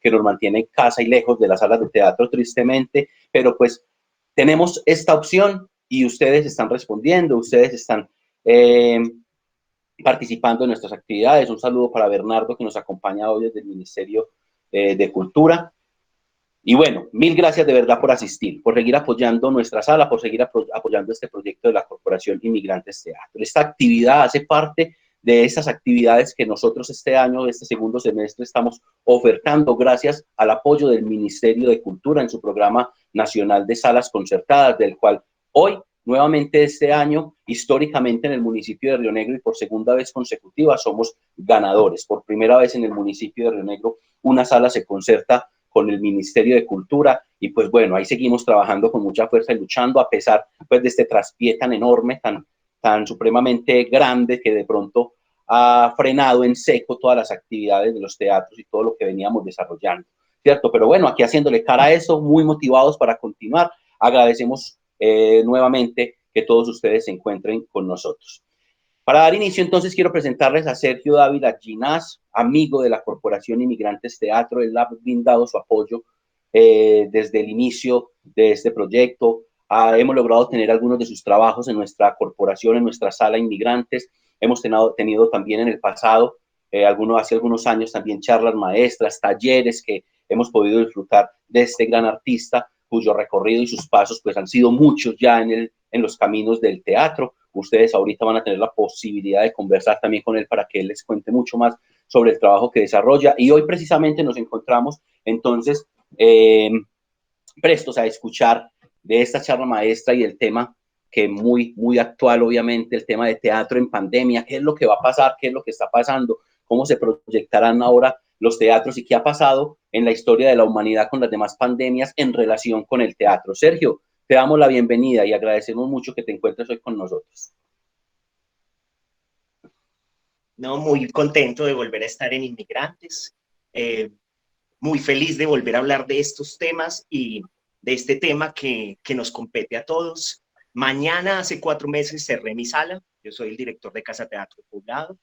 que nos mantiene en casa y lejos de las salas de teatro, tristemente, pero pues tenemos esta opción y ustedes están respondiendo, ustedes están participando en nuestras actividades. Un saludo para Bernardo, que nos acompaña hoy desde el Ministerio de Cultura. Y bueno, mil gracias de verdad por asistir, por seguir apoyando nuestra sala, por seguir apoyando este proyecto de la Corporación Inmigrantes Teatro. Esta actividad hace parte de esas actividades que nosotros este año, este segundo semestre, estamos ofertando gracias al apoyo del Ministerio de Cultura en su programa nacional de salas concertadas, del cual hoy, nuevamente este año, históricamente en el municipio de Río Negro y por segunda vez consecutiva, somos ganadores. Por primera vez en el municipio de Río Negro, una sala se concerta con el Ministerio de Cultura y pues bueno, ahí seguimos trabajando con mucha fuerza y luchando a pesar pues de este traspié tan enorme, tan supremamente grande que de pronto ha frenado en seco todas las actividades de los teatros y todo lo que veníamos desarrollando, ¿cierto? Pero bueno, aquí haciéndole cara a eso, muy motivados para continuar, agradecemos nuevamente que todos ustedes se encuentren con nosotros. Para dar inicio, entonces, quiero presentarles a Sergio Dávila Ginás, amigo de la Corporación Inmigrantes Teatro. Él ha brindado su apoyo desde el inicio de este proyecto. Hemos logrado tener algunos de sus trabajos en nuestra corporación, en nuestra sala Inmigrantes. Hemos tenido también en el pasado, hace algunos años, también charlas maestras, talleres que hemos podido disfrutar de este gran artista, cuyo recorrido y sus pasos pues, han sido muchos ya en los caminos del teatro. Ustedes ahorita van a tener la posibilidad de conversar también con él para que él les cuente mucho más sobre el trabajo que desarrolla. Y hoy precisamente nos encontramos entonces prestos a escuchar de esta charla maestra y el tema que muy, muy actual, obviamente, el tema de teatro en pandemia, qué es lo que va a pasar, qué es lo que está pasando, cómo se proyectarán ahora los teatros y qué ha pasado en la historia de la humanidad con las demás pandemias en relación con el teatro. Sergio, te damos la bienvenida y agradecemos mucho que te encuentres hoy con nosotros. No, muy contento de volver a estar en Inmigrantes, muy feliz de volver a hablar de estos temas y de este tema que nos compete a todos. Mañana, hace 4 meses, cerré mi sala. Yo soy el director de Casa Teatro Poblado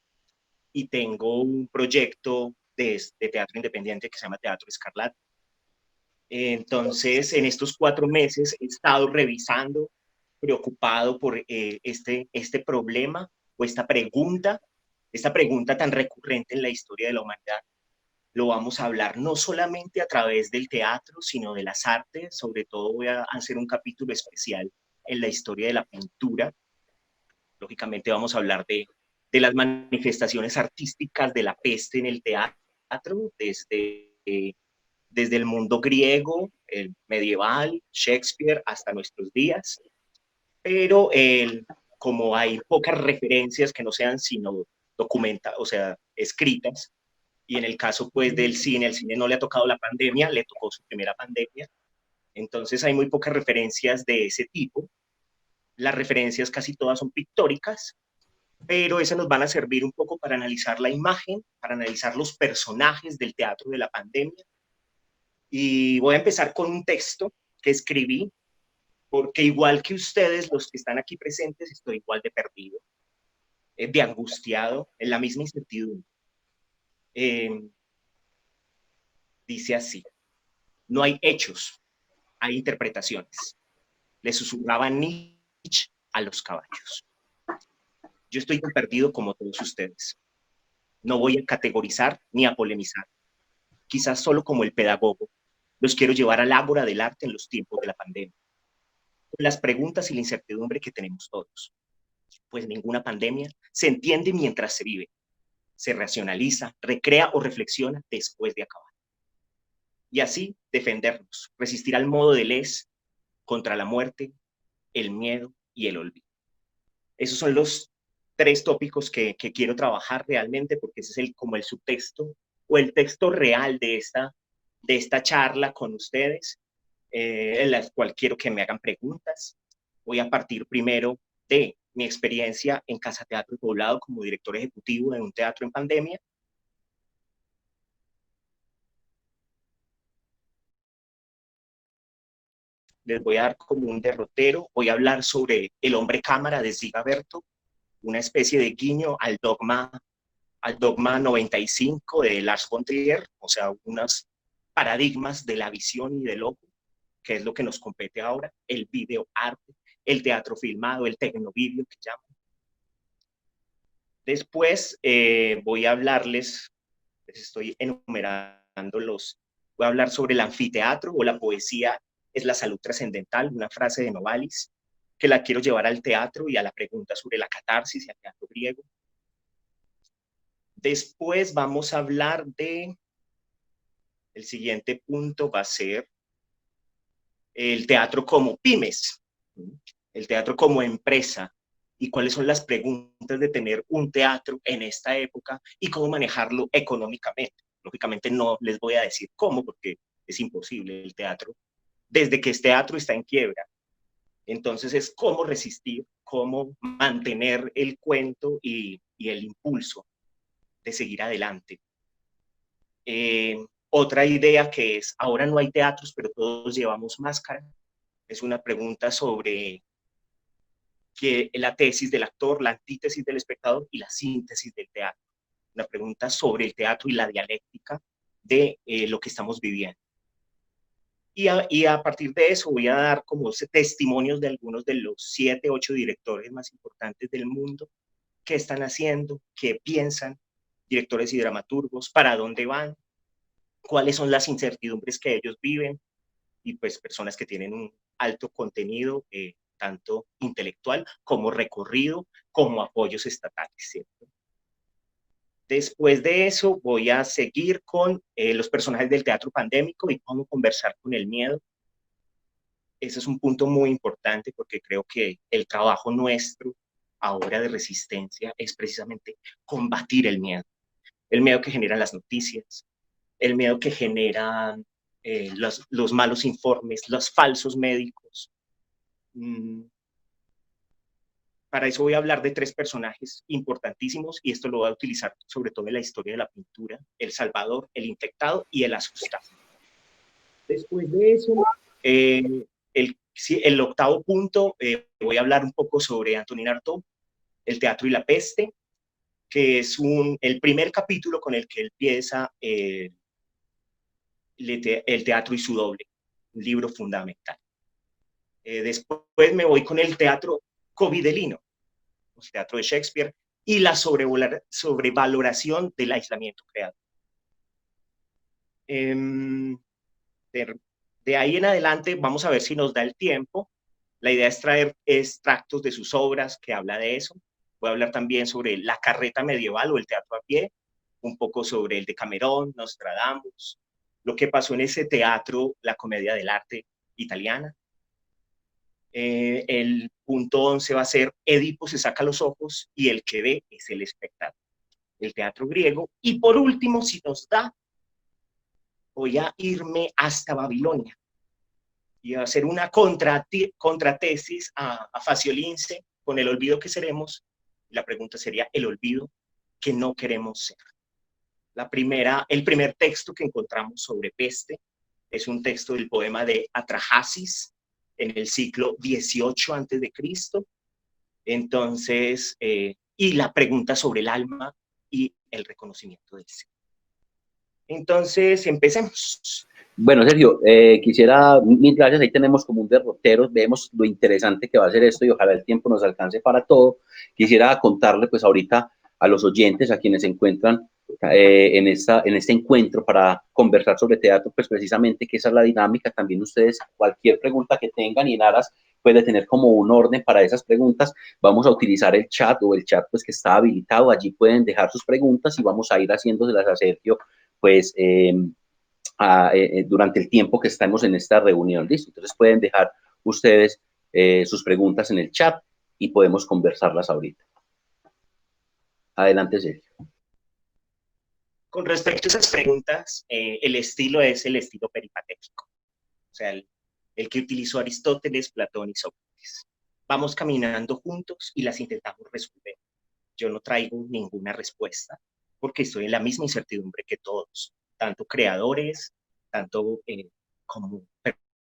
y tengo un proyecto de teatro independiente que se llama Teatro Escarlata. Entonces, en estos 4 meses he estado revisando, preocupado por este problema o esta pregunta tan recurrente en la historia de la humanidad. Lo vamos a hablar no solamente a través del teatro, sino de las artes. Sobre todo voy a hacer un capítulo especial en la historia de la pintura. Lógicamente vamos a hablar de las manifestaciones artísticas de la peste en el teatro, desde el mundo griego, el medieval, Shakespeare, hasta nuestros días. Pero como hay pocas referencias que no sean sino documentadas, o sea, escritas, y en el caso pues del cine, el cine no le ha tocado la pandemia, le tocó su primera pandemia, entonces hay muy pocas referencias de ese tipo. Las referencias casi todas son pictóricas, pero esas nos van a servir un poco para analizar la imagen, para analizar los personajes del teatro de la pandemia. Y voy a empezar con un texto que escribí, porque igual que ustedes, los que están aquí presentes, estoy igual de perdido, de angustiado, en la misma incertidumbre. Dice así: no hay hechos, hay interpretaciones. Le susurraba Nietzsche a los caballos. Yo estoy tan perdido como todos ustedes. No voy a categorizar ni a polemizar. Quizás solo como el pedagogo, los quiero llevar al ágora del arte en los tiempos de la pandemia. Con las preguntas y la incertidumbre que tenemos todos. Pues ninguna pandemia se entiende mientras se vive. Se racionaliza, recrea o reflexiona después de acabar. Y así defendernos, resistir al modo de les contra la muerte, el miedo y el olvido. Esos son los 3 tópicos que quiero trabajar realmente, porque ese es como el subtexto o el texto real de esta charla con ustedes, en la cual quiero que me hagan preguntas. Voy a partir primero de mi experiencia en Casa Teatro Poblado como director ejecutivo de un teatro en pandemia. Les voy a dar como un derrotero. Voy a hablar sobre El hombre cámara de Zigaberto, una especie de guiño al dogma 95 de Lars von Trier, o sea, unas paradigmas de la visión y del ojo, que es lo que nos compete ahora, el videoarte, el teatro filmado, el tecnovideo que llaman. Después voy a hablarles, les estoy enumerando voy a hablar sobre el anfiteatro o la poesía es la salud trascendental, una frase de Novalis, que la quiero llevar al teatro y a la pregunta sobre la catarsis y al teatro griego. Después vamos a hablar el siguiente punto va a ser el teatro como pymes, el teatro como empresa, y cuáles son las preguntas de tener un teatro en esta época y cómo manejarlo económicamente. Lógicamente no les voy a decir cómo, porque es imposible el teatro. Desde que este teatro está en quiebra. Entonces es cómo resistir, cómo mantener el cuento y el impulso de seguir adelante. Otra idea que es, ahora no hay teatros, pero todos llevamos máscara. Es una pregunta sobre que la tesis del actor, la antítesis del espectador y la síntesis del teatro. Una pregunta sobre el teatro y la dialéctica de lo que estamos viviendo. Y a partir de eso voy a dar como testimonios de algunos de los 7, 8 directores más importantes del mundo, qué están haciendo, qué piensan, directores y dramaturgos, para dónde van, cuáles son las incertidumbres que ellos viven, y pues personas que tienen un alto contenido, tanto intelectual como recorrido, como apoyos estatales, ¿cierto? Después de eso voy a seguir con los personajes del teatro pandémico y cómo conversar con el miedo. Ese es un punto muy importante porque creo que el trabajo nuestro ahora de resistencia es precisamente combatir el miedo que generan las noticias, el miedo que generan los malos informes, los falsos médicos. Para eso voy a hablar de 3 personajes importantísimos y esto lo voy a utilizar sobre todo en la historia de la pintura: el salvador, el infectado y el asustado. Después de eso, el octavo punto, voy a hablar un poco sobre Antonin Artaud, el teatro y la peste, que es el primer capítulo con el que él empieza el teatro y su doble, un libro fundamental. Después me voy con el teatro covidelino, el teatro de Shakespeare, y la sobrevaloración del aislamiento creado. De ahí en adelante vamos a ver si nos da el tiempo. La idea es traer extractos de sus obras que habla de eso. Voy a hablar también sobre la carreta medieval o el teatro a pie, un poco sobre el Decamerón, Nostradamus, lo que pasó en ese teatro, la comedia del arte italiana. El punto 11 va a ser Edipo se saca los ojos y el que ve es el espectador, el teatro griego. Y por último, si nos da, voy a irme hasta Babilonia y a hacer una contratesis a Faciolince con El olvido que seremos. La pregunta sería el olvido que no queremos ser. El primer texto que encontramos sobre peste es un texto del poema de Atrahasis en el siglo XVIII a.C. Entonces, y la pregunta sobre el alma y el reconocimiento del ser. Entonces, empecemos. Bueno, Sergio, quisiera, mil gracias, ahí tenemos como un derrotero, vemos lo interesante que va a ser esto y ojalá el tiempo nos alcance para todo. Quisiera contarle pues ahorita a los oyentes, a quienes se encuentran en este encuentro para conversar sobre teatro, pues precisamente que esa es la dinámica. También ustedes, cualquier pregunta que tengan y en aras puede tener como un orden para esas preguntas, vamos a utilizar el chat o el chat pues que está habilitado, allí pueden dejar sus preguntas y vamos a ir haciéndoselas a Sergio pues durante el tiempo que estamos en esta reunión, ¿listo? Entonces pueden dejar ustedes sus preguntas en el chat y podemos conversarlas ahorita. Adelante, Sergio. Con respecto a esas preguntas, el estilo es el estilo peripatético, o sea, el que utilizó Aristóteles, Platón y Sócrates. Vamos caminando juntos y las intentamos resolver. Yo no traigo ninguna respuesta porque estoy en la misma incertidumbre que todos, tanto creadores, tanto como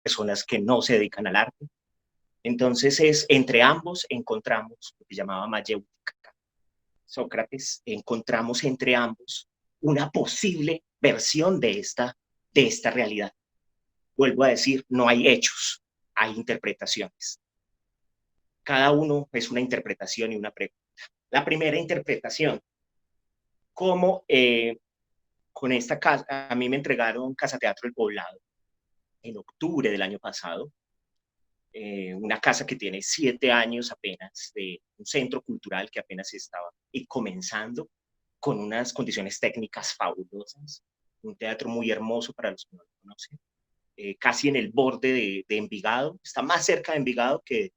personas que no se dedican al arte. Entonces, entre ambos encontramos lo que llamaba mayéutica. Sócrates, encontramos entre ambos una posible versión de esta de esta realidad. Vuelvo a decir, no hay hechos, hay interpretaciones. Cada uno es una interpretación y una pregunta. La primera interpretación, como con esta casa, a mí me entregaron Casa Teatro El Poblado en octubre del año pasado, una casa que tiene 7 años apenas, de un centro cultural que apenas estaba comenzando, con unas condiciones técnicas fabulosas, un teatro muy hermoso para los que no lo conocen, casi en el borde de Envigado, está más cerca de Envigado que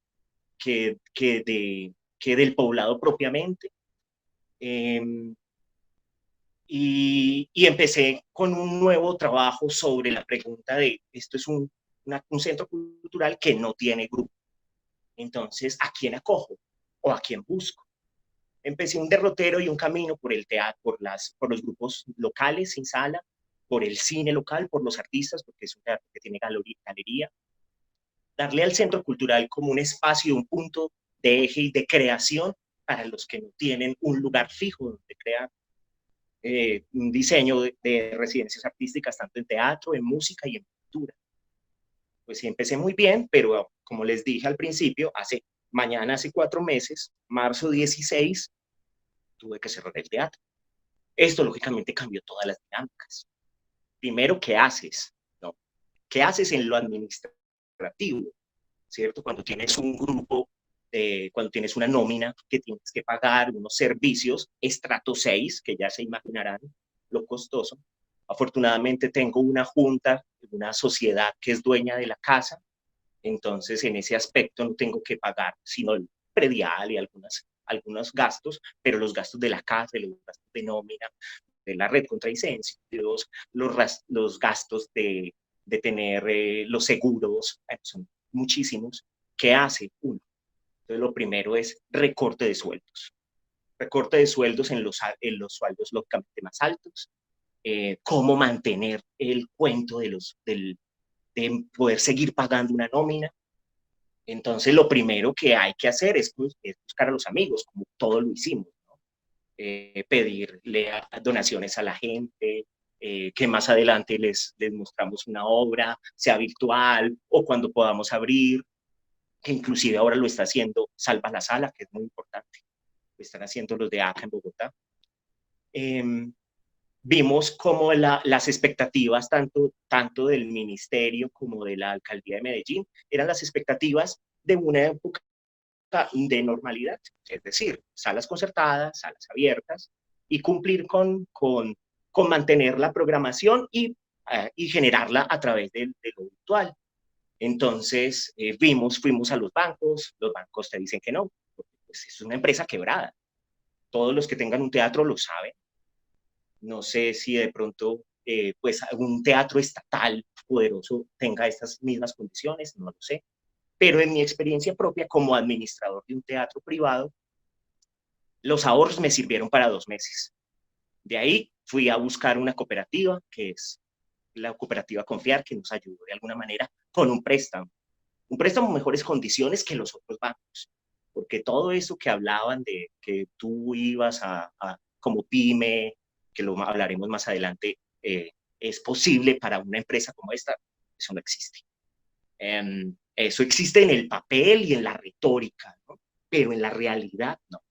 del Poblado propiamente. Y empecé con un nuevo trabajo sobre la pregunta de, esto es un centro cultural que no tiene grupo. Entonces, ¿a quién acojo? ¿O a quién busco? Empecé un derrotero y un camino por el teatro, por los grupos locales sin sala, por el cine local, por los artistas, porque es un teatro que tiene galería. Darle al centro cultural como un espacio, un punto de eje y de creación para los que no tienen un lugar fijo donde crear. Un diseño de residencias artísticas, tanto en teatro, en música y en pintura. Pues sí, empecé muy bien, pero como les dije al principio, hace 4 meses, marzo 16, tuve que cerrar el teatro. Esto lógicamente cambió todas las dinámicas. Primero, ¿qué haces? ¿No? ¿Qué haces en lo administrativo? ¿Cierto? Cuando tienes un grupo, cuando tienes una nómina que tienes que pagar unos servicios, estrato 6, que ya se imaginarán lo costoso. Afortunadamente tengo una junta, una sociedad que es dueña de la casa, entonces en ese aspecto no tengo que pagar sino el predial y algunos gastos, pero los gastos de la casa, los gastos de nómina, de la red contra incendios, los gastos de tener los seguros, son muchísimos. ¿Qué hace uno? Entonces lo primero es recorte de sueldos. Recorte de sueldos en los sueldos lógicamente más altos. Cómo mantener el cuento de poder seguir pagando una nómina. Entonces lo primero que hay que hacer es buscar a los amigos, como todos lo hicimos, ¿no? Pedirle donaciones a la gente, que más adelante les mostramos una obra, sea virtual o cuando podamos abrir, que inclusive ahora lo está haciendo Salva la Sala, que es muy importante. Lo están haciendo los de acá en Bogotá. Vimos cómo las expectativas tanto del ministerio como de la alcaldía de Medellín eran las expectativas de una época de normalidad, es decir, salas concertadas, salas abiertas, y cumplir con mantener la programación y generarla a través de lo virtual. Entonces, fuimos a los bancos te dicen que no, porque pues, es una empresa quebrada. Todos los que tengan un teatro lo saben. No sé si de pronto, pues, algún teatro estatal poderoso tenga estas mismas condiciones, no lo sé. Pero en mi experiencia propia como administrador de un teatro privado, los ahorros me sirvieron para 2 meses. De ahí fui a buscar una cooperativa, que es la cooperativa Confiar, que nos ayudó de alguna manera con un préstamo en mejores condiciones que los otros bancos, porque todo eso que hablaban de que tú ibas como pyme, que lo hablaremos más adelante, es posible para una empresa como esta, eso no existe. Eso existe en el papel y en la retórica, ¿no? Pero en la realidad no.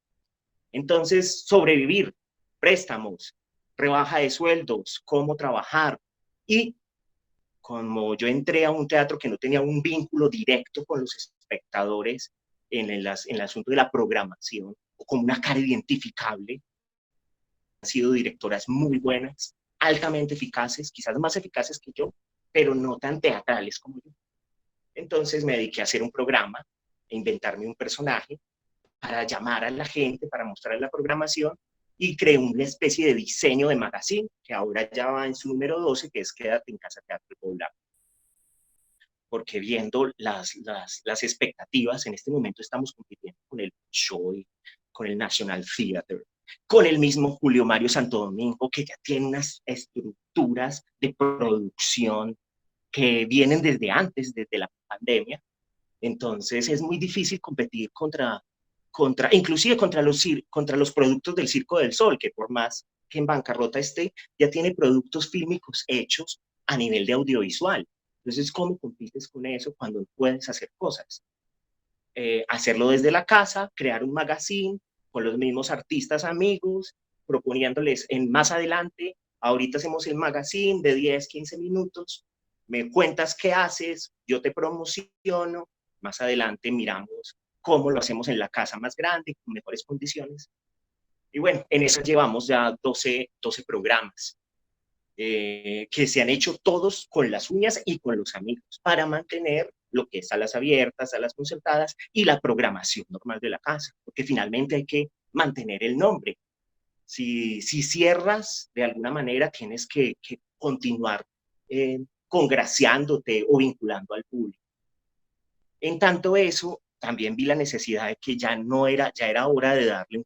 Entonces, sobrevivir, préstamos, rebaja de sueldos, cómo trabajar. Y como yo entré a un teatro que no tenía un vínculo directo con los espectadores en el asunto de la programación, o como una cara identificable, han sido directoras muy buenas, altamente eficaces, quizás más eficaces que yo, pero no tan teatrales como yo. Entonces me dediqué a hacer un programa, a inventarme un personaje para llamar a la gente, para mostrar la programación, y creé una especie de diseño de magazine, que ahora ya va en su número 12, que es Quédate en Casa Teatro Poblado. Porque viendo las expectativas, en este momento estamos compitiendo con el Shoy, con el National Theatre, con el mismo Julio Mario Santo Domingo, que ya tiene unas estructuras de producción que vienen desde antes, desde la pandemia. Entonces es muy difícil competir inclusive contra los productos del Circo del Sol, que por más que en bancarrota esté, ya tiene productos fílmicos hechos a nivel de audiovisual. Entonces, ¿cómo compites con eso cuando no puedes hacer cosas? Hacerlo desde la casa, crear un magazine con los mismos artistas amigos, proponiéndoles en más adelante, ahorita hacemos el magazine de 10, 15 minutos, me cuentas qué haces, yo te promociono, más adelante miramos cómo lo hacemos en la casa más grande, con mejores condiciones. Y bueno, en eso llevamos ya 12 programas que se han hecho todos con las uñas y con los amigos para mantener lo que es salas abiertas, salas concertadas y la programación normal de la casa, porque finalmente hay que mantener el nombre. Si cierras de alguna manera, tienes que continuar congraciándote o vinculando al público. En tanto eso, también vi la necesidad de que ya era hora de darle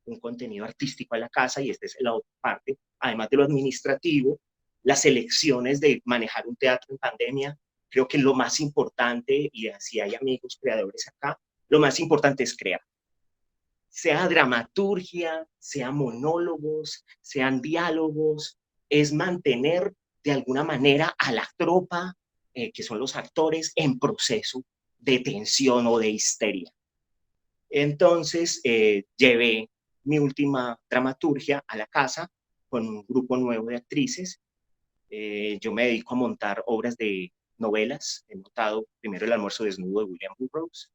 un contenido artístico a la casa, y esta es la otra parte, además de lo administrativo, las elecciones de manejar un teatro en pandemia. Creo que lo más importante, y si hay amigos creadores acá, lo más importante es crear. Sea dramaturgia, sea monólogos, sean diálogos, es mantener de alguna manera a la tropa, que son los actores, en proceso de tensión o de histeria. Entonces, llevé mi última dramaturgia a la casa con un grupo nuevo de actrices. Yo me dedico a montar obras de novelas. He montado primero El almuerzo desnudo de William Burroughs,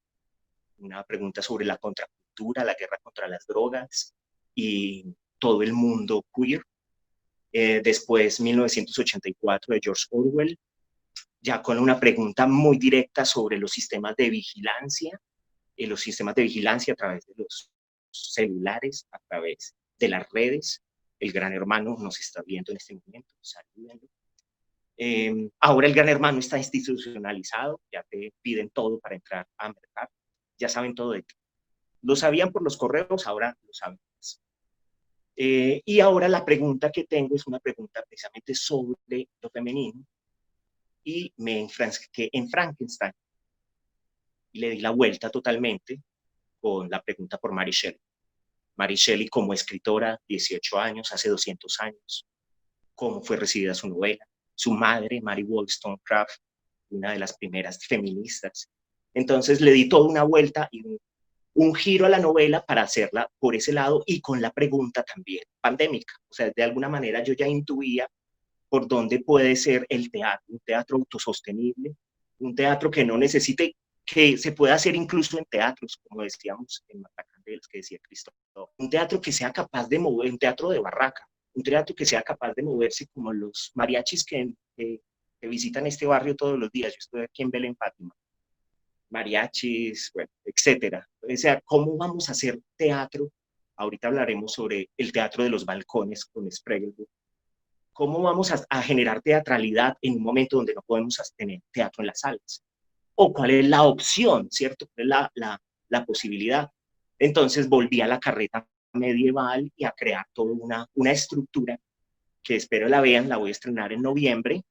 una pregunta sobre la contracultura, la guerra contra las drogas y todo el mundo queer. Después 1984 de George Orwell, ya con una pregunta muy directa sobre los sistemas de vigilancia a través de los celulares, a través de las redes. El Gran Hermano nos está viendo en este momento, saludando. Ahora el Gran Hermano está institucionalizado, ya te piden todo para entrar a mercar, ya saben todo de ti. Lo sabían por los correos, ahora lo saben más. Y ahora la pregunta que tengo es una pregunta precisamente sobre lo femenino, y me enfrasqué en Frankenstein y le di la vuelta totalmente con la pregunta por Mary Shelley. Mary Shelley como escritora, 18 años, hace 200 años, cómo fue recibida su novela, su madre, Mary Wollstonecraft, una de las primeras feministas. Entonces le di toda una vuelta y un giro a la novela para hacerla por ese lado, y con la pregunta también pandémica. O sea, de alguna manera yo ya intuía por dónde puede ser el teatro, un teatro autosostenible, un teatro que no necesite, que se pueda hacer incluso en teatros, como decíamos en Matacandelas, que decía Cristóbal, un teatro que sea capaz de mover, un teatro de barraca, un teatro que sea capaz de moverse como los mariachis que visitan este barrio todos los días. Yo estoy aquí en Belén, Fátima, mariachis, bueno, etcétera. O sea, ¿cómo vamos a hacer teatro? Ahorita hablaremos sobre el teatro de los balcones con Spregelburg. ¿Cómo vamos a generar teatralidad en un momento donde no podemos tener teatro en las salas? ¿O cuál es la opción, cierto? ¿Cuál es la posibilidad? Entonces volví a la carreta medieval y a crear toda una estructura que espero la vean. La voy a estrenar en noviembre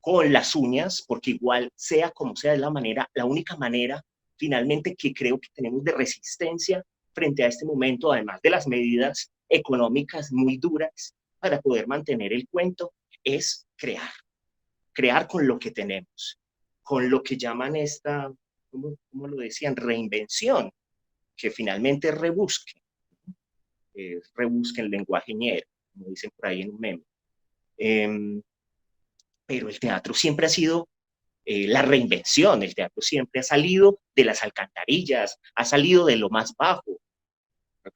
con las uñas, porque igual sea como sea, es la única manera finalmente que creo que tenemos de resistencia frente a este momento, además de las medidas económicas muy duras para poder mantener el cuento, es crear con lo que tenemos, con lo que llaman ¿cómo lo decían? Reinvención, que finalmente rebusque el lenguaje ñero, como dicen por ahí en un meme. Pero el teatro siempre ha sido la reinvención, el teatro siempre ha salido de las alcantarillas, ha salido de lo más bajo.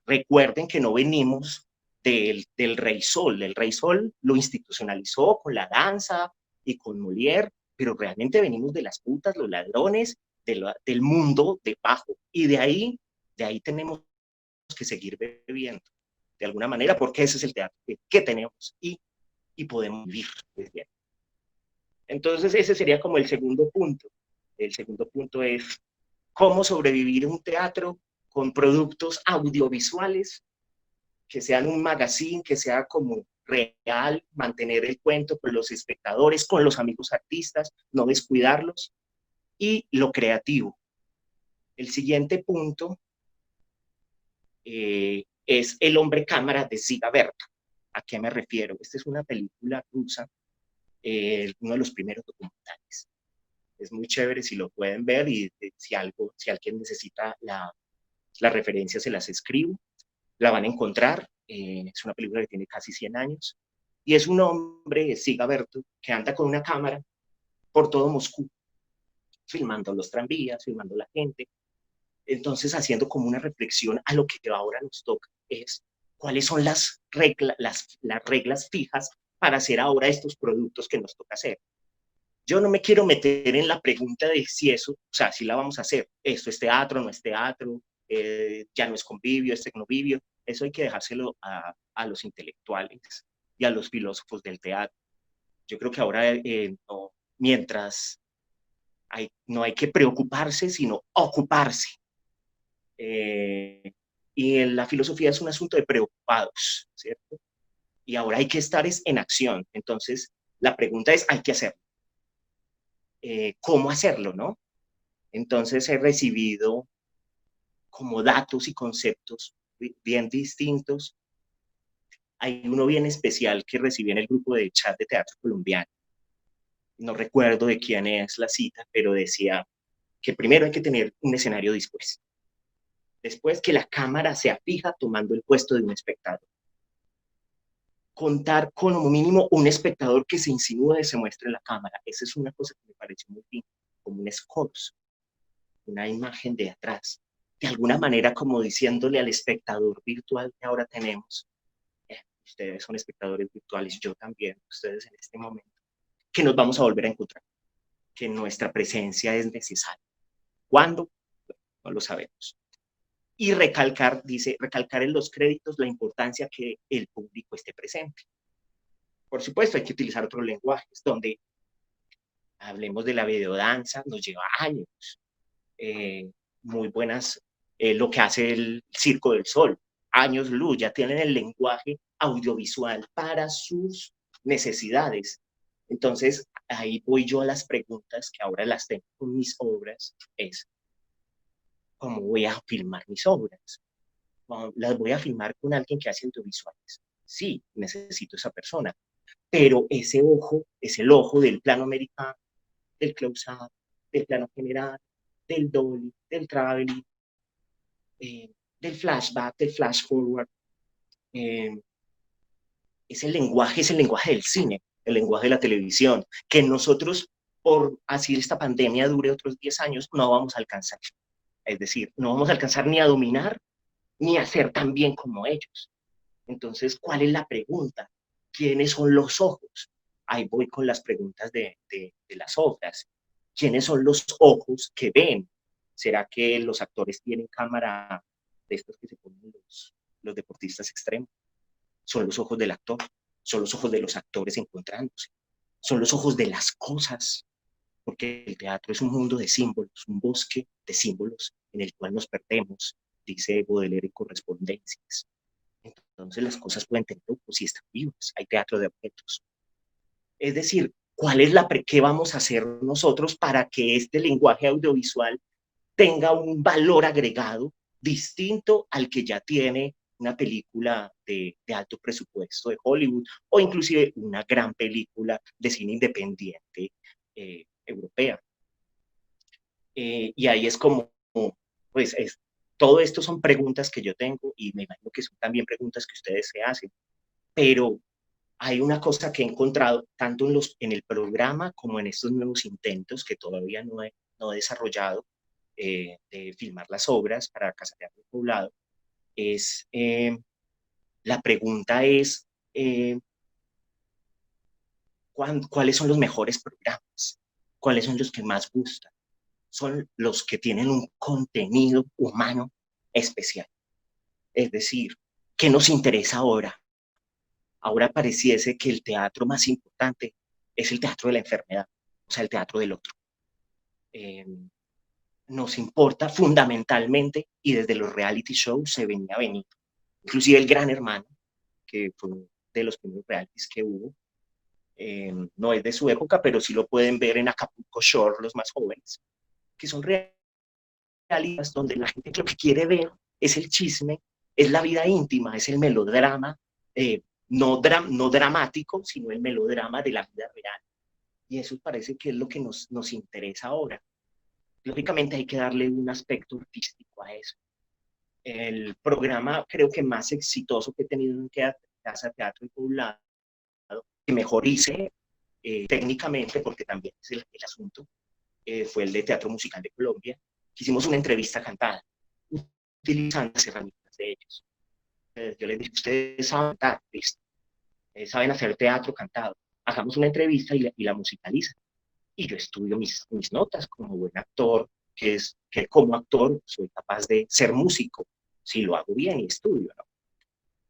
Recuerden que no venimos del Rey Sol. El Rey Sol lo institucionalizó con la danza y con Molière, pero realmente venimos de las putas, los ladrones, del mundo de bajo. Y de ahí tenemos que seguir bebiendo, de alguna manera, porque ese es el teatro que tenemos y podemos vivir desde ahí. Entonces ese sería como el segundo punto. El segundo punto es cómo sobrevivir en un teatro con productos audiovisuales que sean un magazine, que sea como real, mantener el cuento con los espectadores, con los amigos artistas, no descuidarlos, y lo creativo. El siguiente punto es El hombre cámara de Ziga Berta. ¿A qué me refiero? Esta es una película rusa uno de los primeros documentales. Es muy chévere si lo pueden ver y si alguien necesita la referencia se las escribo. La van a encontrar. Es una película que tiene casi 100 años. Y es un hombre, Sigaberto, que anda con una cámara por todo Moscú, filmando los tranvías, filmando la gente. Entonces, haciendo como una reflexión a lo que ahora nos toca, es cuáles son las reglas fijas para hacer ahora estos productos que nos toca hacer. Yo no me quiero meter en la pregunta de si eso, o sea, si la vamos a hacer. Esto es teatro, no es teatro, ya no es convivio, es tecnovivio. Eso hay que dejárselo a los intelectuales y a los filósofos del teatro. Yo creo que ahora, no, mientras no hay que preocuparse, sino ocuparse. Y en la filosofía es un asunto de preocupados, ¿cierto? Y ahora hay que estar en acción. Entonces, la pregunta es, hay que hacerlo. ¿Cómo hacerlo, no? Entonces he recibido como datos y conceptos bien distintos. Hay uno bien especial que recibí en el grupo de chat de teatro colombiano. No recuerdo de quién es la cita, pero decía que primero hay que tener un escenario dispuesto. Después que la cámara sea fija tomando el puesto de un espectador. Contar con como mínimo un espectador que se insinúe y se muestre en la cámara. Esa es una cosa que me pareció muy bien, como un escorzo, una imagen de atrás. De alguna manera como diciéndole al espectador virtual que ahora tenemos, ustedes son espectadores virtuales, yo también, ustedes en este momento, que nos vamos a volver a encontrar, que nuestra presencia es necesaria. ¿Cuándo? No lo sabemos. Y recalcar en los créditos la importancia que el público esté presente. Por supuesto, hay que utilizar otros lenguajes, donde hablemos de la videodanza, nos lleva años. Muy buenas, lo que hace el Circo del Sol, años luz, ya tienen el lenguaje audiovisual para sus necesidades. Entonces, ahí voy yo a las preguntas que ahora las tengo con mis obras, es, ¿cómo voy a filmar mis obras? Las voy a filmar con alguien que hace audiovisuales. Sí, necesito esa persona, pero ese ojo es el ojo del plano americano, del close-up, del plano general, del dolly, del traveling, del flashback, del flash forward. Es el lenguaje del cine, el lenguaje de la televisión, que nosotros, por así esta pandemia dure otros 10 años, no vamos a alcanzar. Es decir, no vamos a alcanzar ni a dominar, ni a ser tan bien como ellos. Entonces, ¿cuál es la pregunta? ¿Quiénes son los ojos? Ahí voy con las preguntas de las obras. ¿Quiénes son los ojos que ven? ¿Será que los actores tienen cámara de estos que se ponen los deportistas extremos? ¿Son los ojos del actor? ¿Son los ojos de los actores encontrándose? ¿Son los ojos de las cosas? Porque el teatro es un mundo de símbolos, un bosque de símbolos en el cual nos perdemos, dice Baudelaire en Correspondencias. Entonces las cosas pueden tener ojos y están vivas. Hay teatro de objetos. Es decir, ¿qué vamos a hacer nosotros para que este lenguaje audiovisual tenga un valor agregado distinto al que ya tiene una película de alto presupuesto de Hollywood o inclusive una gran película de cine independiente europea? Y ahí es como, pues, todo esto son preguntas que yo tengo y me imagino que son también preguntas que ustedes se hacen, pero hay una cosa que he encontrado tanto en el programa como en estos nuevos intentos que todavía no he desarrollado de filmar las obras para Casa Teatro Poblado, es, la pregunta es, ¿cuáles son los mejores programas? ¿Cuáles son los que más gustan? Son los que tienen un contenido humano especial. Es decir, ¿qué nos interesa ahora? Ahora pareciese que el teatro más importante es el teatro de la enfermedad, o sea, el teatro del otro. Nos importa fundamentalmente, y desde los reality shows se venía a venir, inclusive el Gran Hermano, que fue de los primeros realities que hubo, no es de su época, pero sí lo pueden ver en Acapulco Shore, los más jóvenes, que son realities donde la gente lo que quiere ver es el chisme, es la vida íntima, es el melodrama no dramático, sino el melodrama de la vida real. Y eso parece que es lo que nos interesa ahora. Lógicamente hay que darle un aspecto artístico a eso. El programa creo que más exitoso que he tenido en Casa Teatro y Poblado, que mejor hice técnicamente, porque también es el asunto, fue el de Teatro Musical de Colombia. Hicimos una entrevista cantada, utilizando las herramientas de ellos. Yo les dije, ustedes saben cantar, saben hacer teatro cantado, hagamos una entrevista y la musicalizan. Y yo estudio mis notas como buen actor, que como actor soy capaz de ser músico, si lo hago bien y estudio, ¿no?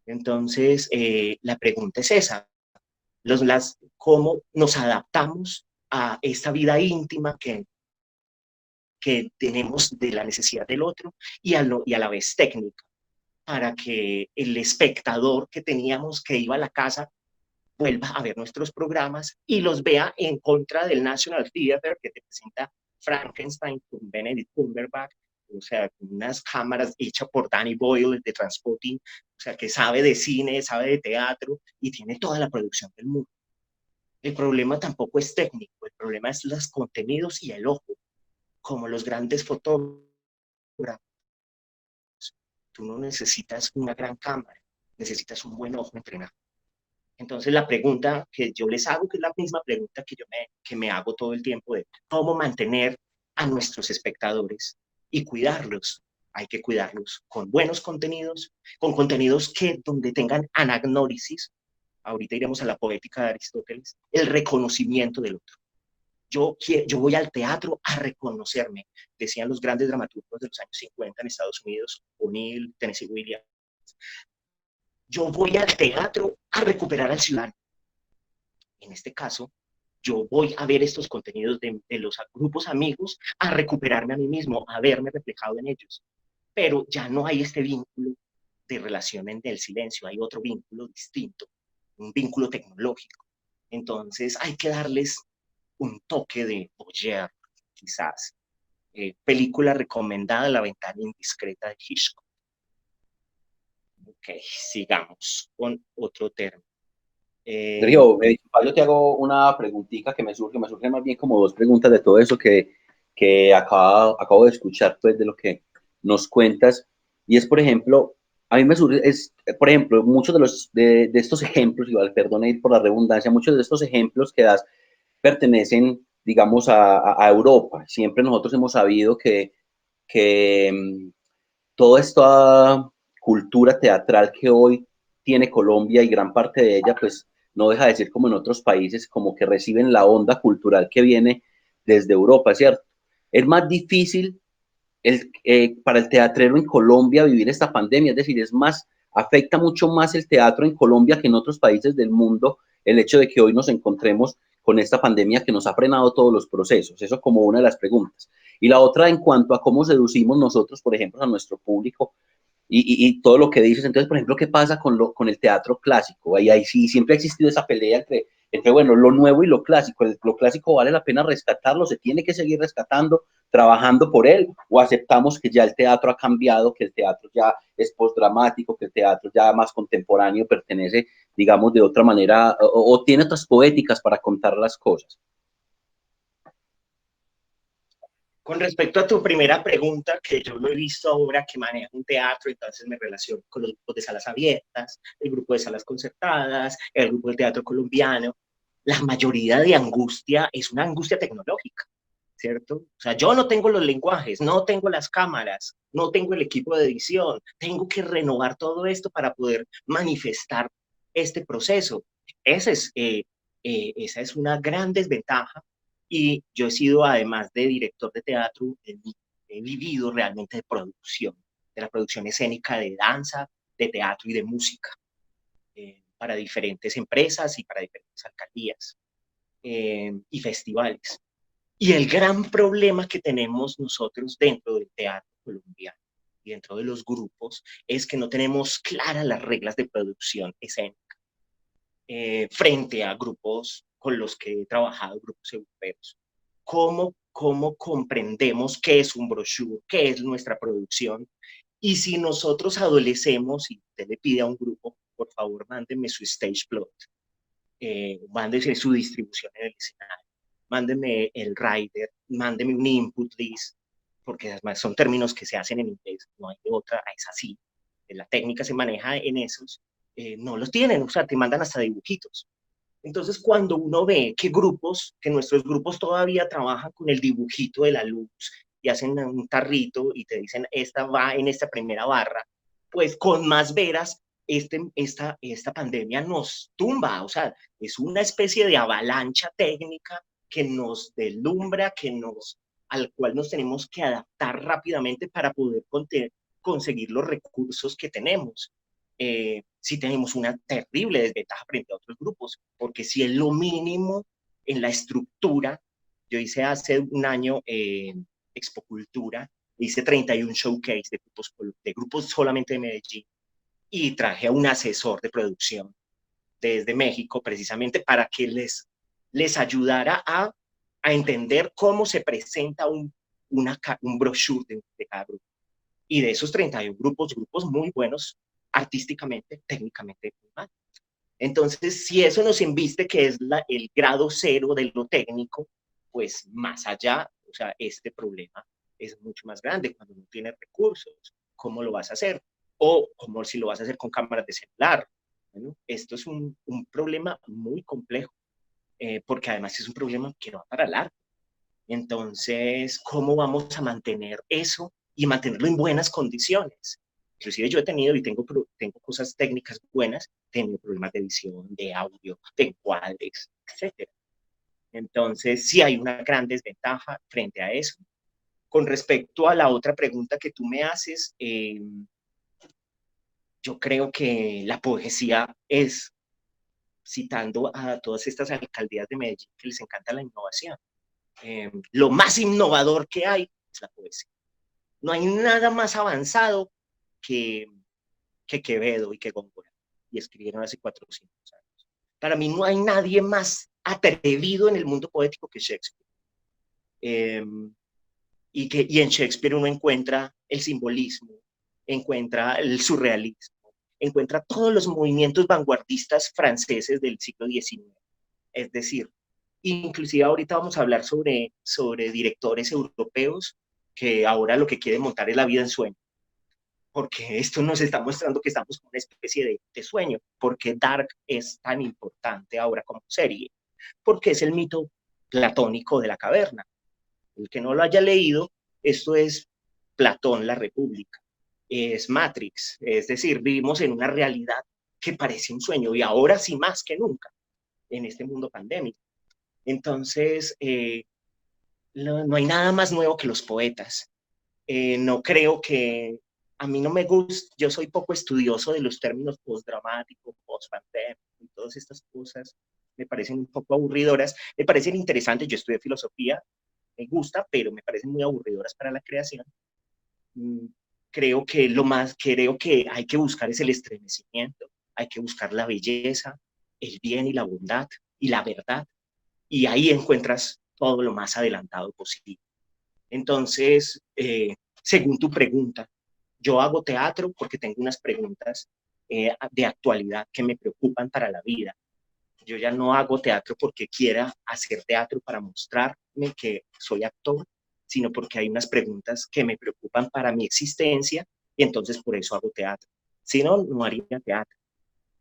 Entonces, la pregunta es esa, ¿cómo nos adaptamos a esta vida íntima que tenemos de la necesidad del otro y a la vez técnica, para que el espectador que teníamos que iba a la casa vuelva a ver nuestros programas y los vea en contra del National Theatre que te presenta Frankenstein con Benedict Cumberbatch, o sea, unas cámaras hechas por Danny Boyle de Transpotting, o sea, que sabe de cine, sabe de teatro y tiene toda la producción del mundo. El problema tampoco es técnico, el problema es los contenidos y el ojo, como los grandes fotógrafos. Tú no necesitas una gran cámara, necesitas un buen ojo entrenado. Entonces la pregunta que yo les hago, que es la misma pregunta que me hago todo el tiempo, de cómo mantener a nuestros espectadores y cuidarlos. Hay que cuidarlos con buenos contenidos, con contenidos que donde tengan anagnórisis. Ahorita iremos a la poética de Aristóteles, el reconocimiento del otro. Yo voy al teatro a reconocerme, decían los grandes dramaturgos de los años 50 en Estados Unidos, O'Neill, Tennessee Williams. Yo voy al teatro a recuperar al ciudadano. En este caso, yo voy a ver estos contenidos de los grupos amigos, a recuperarme a mí mismo, a verme reflejado en ellos. Pero ya no hay este vínculo de relación en el silencio, hay otro vínculo distinto, un vínculo tecnológico. Entonces hay que darles un toque de Boyer, quizás. Película recomendada, La ventana indiscreta de Hitchcock. Ok, sigamos con otro término. Sergio, yo te hago una preguntita que me surge más bien como dos preguntas de todo eso que acabo de escuchar, pues, de lo que nos cuentas. Y es, por ejemplo, a mí me surge, por ejemplo, muchos de estos ejemplos, igual, perdone por la redundancia, muchos de estos ejemplos que das pertenecen, digamos, a Europa. Siempre nosotros hemos sabido que toda esta cultura teatral que hoy tiene Colombia y gran parte de ella, pues no deja de ser como en otros países, como que reciben la onda cultural que viene desde Europa, ¿cierto? Es más difícil para el teatrero en Colombia vivir esta pandemia, es decir, afecta mucho más el teatro en Colombia que en otros países del mundo el hecho de que hoy nos encontremos con esta pandemia que nos ha frenado todos los procesos. Eso como una de las preguntas. Y la otra en cuanto a cómo seducimos nosotros, por ejemplo, a nuestro público y todo lo que dices. Entonces, por ejemplo, ¿qué pasa con el teatro clásico? Ahí sí siempre ha existido esa pelea entre, bueno, lo nuevo y lo clásico. Lo clásico vale la pena rescatarlo, se tiene que seguir rescatando, trabajando por él, o aceptamos que ya el teatro ha cambiado, que el teatro ya es postdramático, que el teatro ya más contemporáneo pertenece, digamos, de otra manera, o tiene otras poéticas para contar las cosas. Con respecto a tu primera pregunta, que yo lo he visto ahora que manejo un teatro, entonces me relaciono con los grupos de salas abiertas, el grupo de salas concertadas, el grupo del teatro colombiano. La mayoría de angustia es una angustia tecnológica, ¿cierto? O sea, yo no tengo los lenguajes, no tengo las cámaras, no tengo el equipo de edición, tengo que renovar todo esto para poder manifestar este proceso. Esa es una gran desventaja y yo he sido, además de director de teatro, he vivido realmente de la producción escénica de danza, de teatro y de música, para diferentes empresas y para diferentes alcaldías y festivales. Y el gran problema que tenemos nosotros dentro del teatro colombiano y dentro de los grupos es que no tenemos claras las reglas de producción escénica frente a grupos con los que he trabajado, grupos europeos. ¿Cómo comprendemos qué es un brochure, qué es nuestra producción Y si nosotros adolecemos y usted le pide a un grupo, por favor, mándenme su stage plot, mándenme su distribución en el escenario, mándenme el rider, mándenme un input list, porque además son términos que se hacen en inglés, no hay de otra, es así. La técnica se maneja en esos, no los tienen, o sea, te mandan hasta dibujitos. Entonces, cuando uno ve que nuestros grupos todavía trabajan con el dibujito de la luz y hacen un tarrito y te dicen, esta va en esta primera barra, pues con más veras, esta pandemia nos tumba, o sea, es una especie de avalancha técnica que nos deslumbra, al cual nos tenemos que adaptar rápidamente para poder conseguir los recursos que tenemos. Sí tenemos una terrible desventaja frente a otros grupos, porque si es lo mínimo en la estructura, yo hice hace un año Expocultura, hice 31 showcase de grupos solamente de Medellín y traje a un asesor de producción desde México precisamente para que les ayudara a entender cómo se presenta un brochure de cada grupo. Y de esos 31 grupos muy buenos artísticamente, técnicamente muy mal. Entonces, si eso nos inviste que es el grado cero de lo técnico, pues más allá, o sea, este problema es mucho más grande cuando no tienes recursos. ¿Cómo lo vas a hacer? O como si lo vas a hacer con cámaras de celular. Bueno, esto es un problema muy complejo, porque además es un problema que va para largo. Entonces, ¿cómo vamos a mantener eso y mantenerlo en buenas condiciones? Inclusive yo he tenido y tengo cosas técnicas buenas, tengo problemas de edición, de audio, de encuadres, etcétera. Entonces, sí hay una gran desventaja frente a eso. Con respecto a la otra pregunta que tú me haces, yo creo que la poesía es, citando a todas estas alcaldías de Medellín que les encanta la innovación, lo más innovador que hay es la poesía. No hay nada más avanzado que, que Quevedo y que Góngora, y escribieron hace 400 años. Para mí no hay nadie más atrevido en el mundo poético que Shakespeare. Eh, y en Shakespeare uno encuentra el simbolismo, encuentra el surrealismo, encuentra todos los movimientos vanguardistas franceses del siglo XIX. Es decir, inclusive ahorita vamos a hablar sobre directores europeos que ahora lo que quieren montar es la vida en sueño, porque esto nos está mostrando que estamos con una especie de sueño, porque Dark es tan importante ahora como serie, porque es el mito platónico de la caverna. El que no lo haya leído, esto es Platón, la República, es Matrix, es decir, vivimos en una realidad que parece un sueño y ahora sí más que nunca en este mundo pandémico. Entonces, no hay nada más nuevo que los poetas. No creo que, a mí no me gusta, yo soy poco estudioso de los términos postdramático, postpandémico y todas estas cosas, me parecen un poco aburridoras, me parecen interesantes, yo estudié filosofía, me gusta, pero me parecen muy aburridoras para la creación. Mm, creo que hay que buscar es el estremecimiento, hay que buscar la belleza, el bien y la bondad y la verdad, y ahí encuentras todo lo más adelantado posible. Entonces, según tu pregunta, yo hago teatro porque tengo unas preguntas de actualidad que me preocupan para la vida. Yo ya no hago teatro porque quiera hacer teatro para mostrarme que soy actor, sino porque hay unas preguntas que me preocupan para mi existencia y entonces por eso hago teatro. Si no, no haría teatro.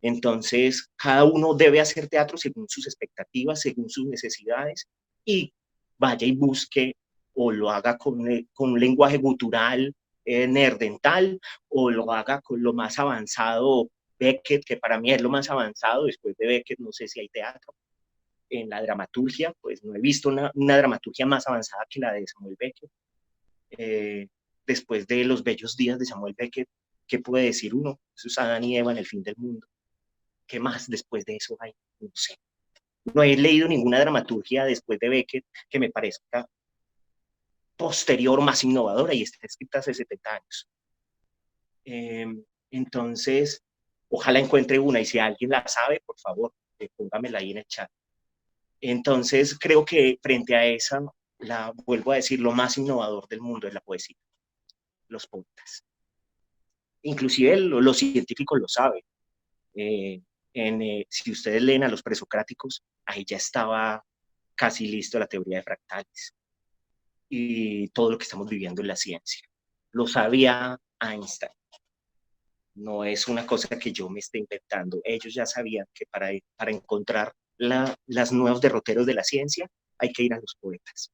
Entonces, cada uno debe hacer teatro según sus expectativas, según sus necesidades y vaya y busque o lo haga con un lenguaje gutural, nerdental, o lo haga con lo más avanzado Beckett, que para mí es lo más avanzado. Después de Beckett no sé si hay teatro. En la dramaturgia, pues no he visto una dramaturgia más avanzada que la de Samuel Beckett. Eh, Después de Los bellos días de Samuel Beckett, ¿qué puede decir uno? Eso es Adán y Eva en el fin del mundo. ¿Qué más después de eso hay? No sé. No he leído ninguna dramaturgia después de Beckett que me parezca posterior, más innovadora, y está escrita hace 70 años. Eh, entonces, ojalá encuentre una, y si alguien la sabe, por favor, póngamela ahí en el chat. Entonces, creo que frente a esa, vuelvo a decir, lo más innovador del mundo es la poesía, los poetas. inclusive los científicos lo saben. Si ustedes leen a los presocráticos, ahí ya estaba casi listo la teoría de fractales y todo lo que estamos viviendo en la ciencia. Lo sabía Einstein. No es una cosa que yo me esté inventando. Ellos ya sabían que para encontrar los nuevos derroteros de la ciencia hay que ir a los poetas.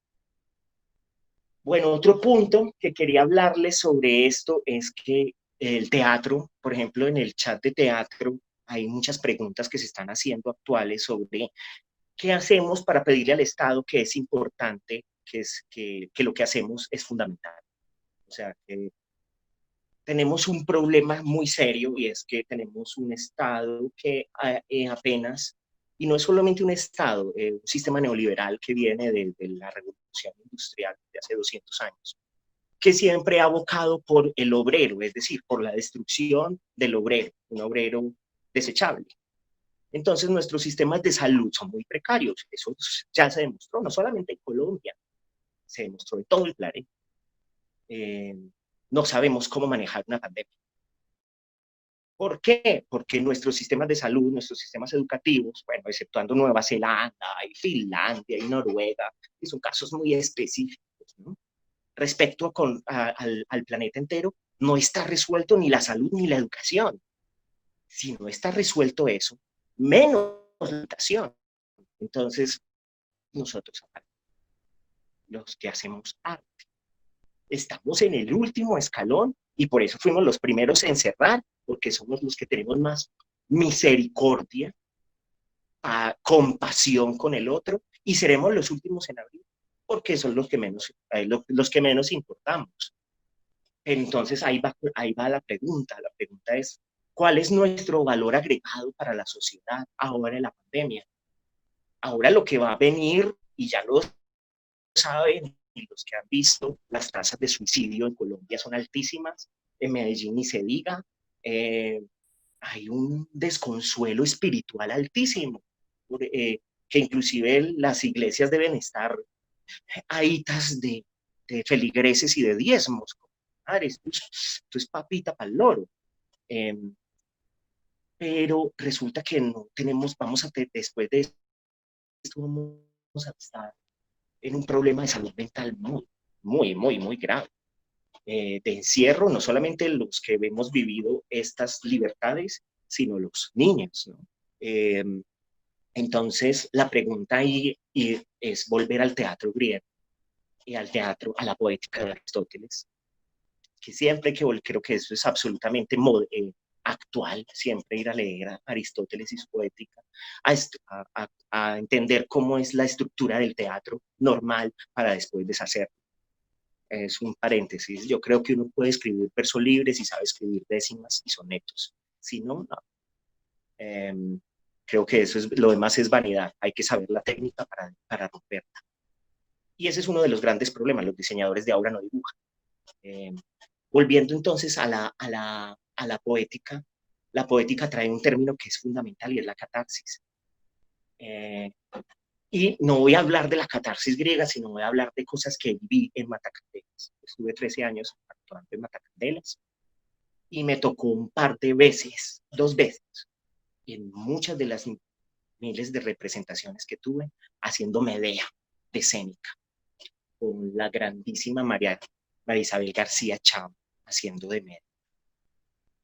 Bueno, otro punto que quería hablarles sobre esto es que el teatro, por ejemplo, en el chat de teatro, hay muchas preguntas que se están haciendo actuales sobre qué hacemos para pedirle al Estado que es importante, que lo que hacemos es fundamental. O sea, que tenemos un problema muy serio y es que tenemos un Estado que apenas, y no es solamente un Estado, un sistema neoliberal que viene de la revolución industrial de hace 200 años, que siempre ha abocado por el obrero, es decir, por la destrucción del obrero, un obrero desechable. Entonces nuestros sistemas de salud son muy precarios, eso ya se demostró, no solamente en Colombia, se demostró en todo el planeta. No sabemos cómo manejar una pandemia. ¿Por qué? Porque nuestros sistemas de salud, nuestros sistemas educativos, bueno, exceptuando Nueva Zelanda y Finlandia y Noruega, que son casos muy específicos, ¿no? Respecto al planeta entero, no está resuelto ni la salud ni la educación. Si no está resuelto eso, menos la educación. Entonces, nosotros, los que hacemos arte, estamos en el último escalón y por eso fuimos los primeros en cerrar, porque somos los que tenemos más misericordia, compasión con el otro, y seremos los últimos en abrir, porque son los que menos importamos. Entonces ahí va la pregunta es, ¿cuál es nuestro valor agregado para la sociedad ahora en la pandemia? Ahora lo que va a venir, y ya lo saben, y los que han visto, las tasas de suicidio en Colombia son altísimas, en Medellín ni se diga, hay un desconsuelo espiritual altísimo, que inclusive las iglesias deben estar ahitas de feligreses y de diezmos. Esto es papita para el loro. Pero resulta que no tenemos, después de esto vamos a estar en un problema de salud mental muy grave. De encierro, no solamente los que hemos vivido estas libertades, sino los niños, ¿no? Entonces, la pregunta ahí es volver al teatro griego y al teatro, a la poética de Aristóteles, que siempre creo que eso es absolutamente actual, siempre ir a leer a Aristóteles y su poética, a entender cómo es la estructura del teatro normal para después deshacerlo. Es un paréntesis. Yo creo que uno puede escribir versos libres y sabe escribir décimas y sonetos. Si no, no. Creo que lo demás es vanidad. Hay que saber la técnica para romperla. Y ese es uno de los grandes problemas. Los diseñadores de aura no dibujan. Volviendo entonces a la poética, la poética trae un término que es fundamental y es la catarsis. Y no voy a hablar de la catarsis griega, sino voy a hablar de cosas que viví en Matacandelas. Estuve 13 años actuando en Matacandelas y me tocó un par de veces, 2 veces, en muchas de las miles de representaciones que tuve, haciendo Medea de escénica, con la grandísima María Isabel García Cham, haciendo de Medea,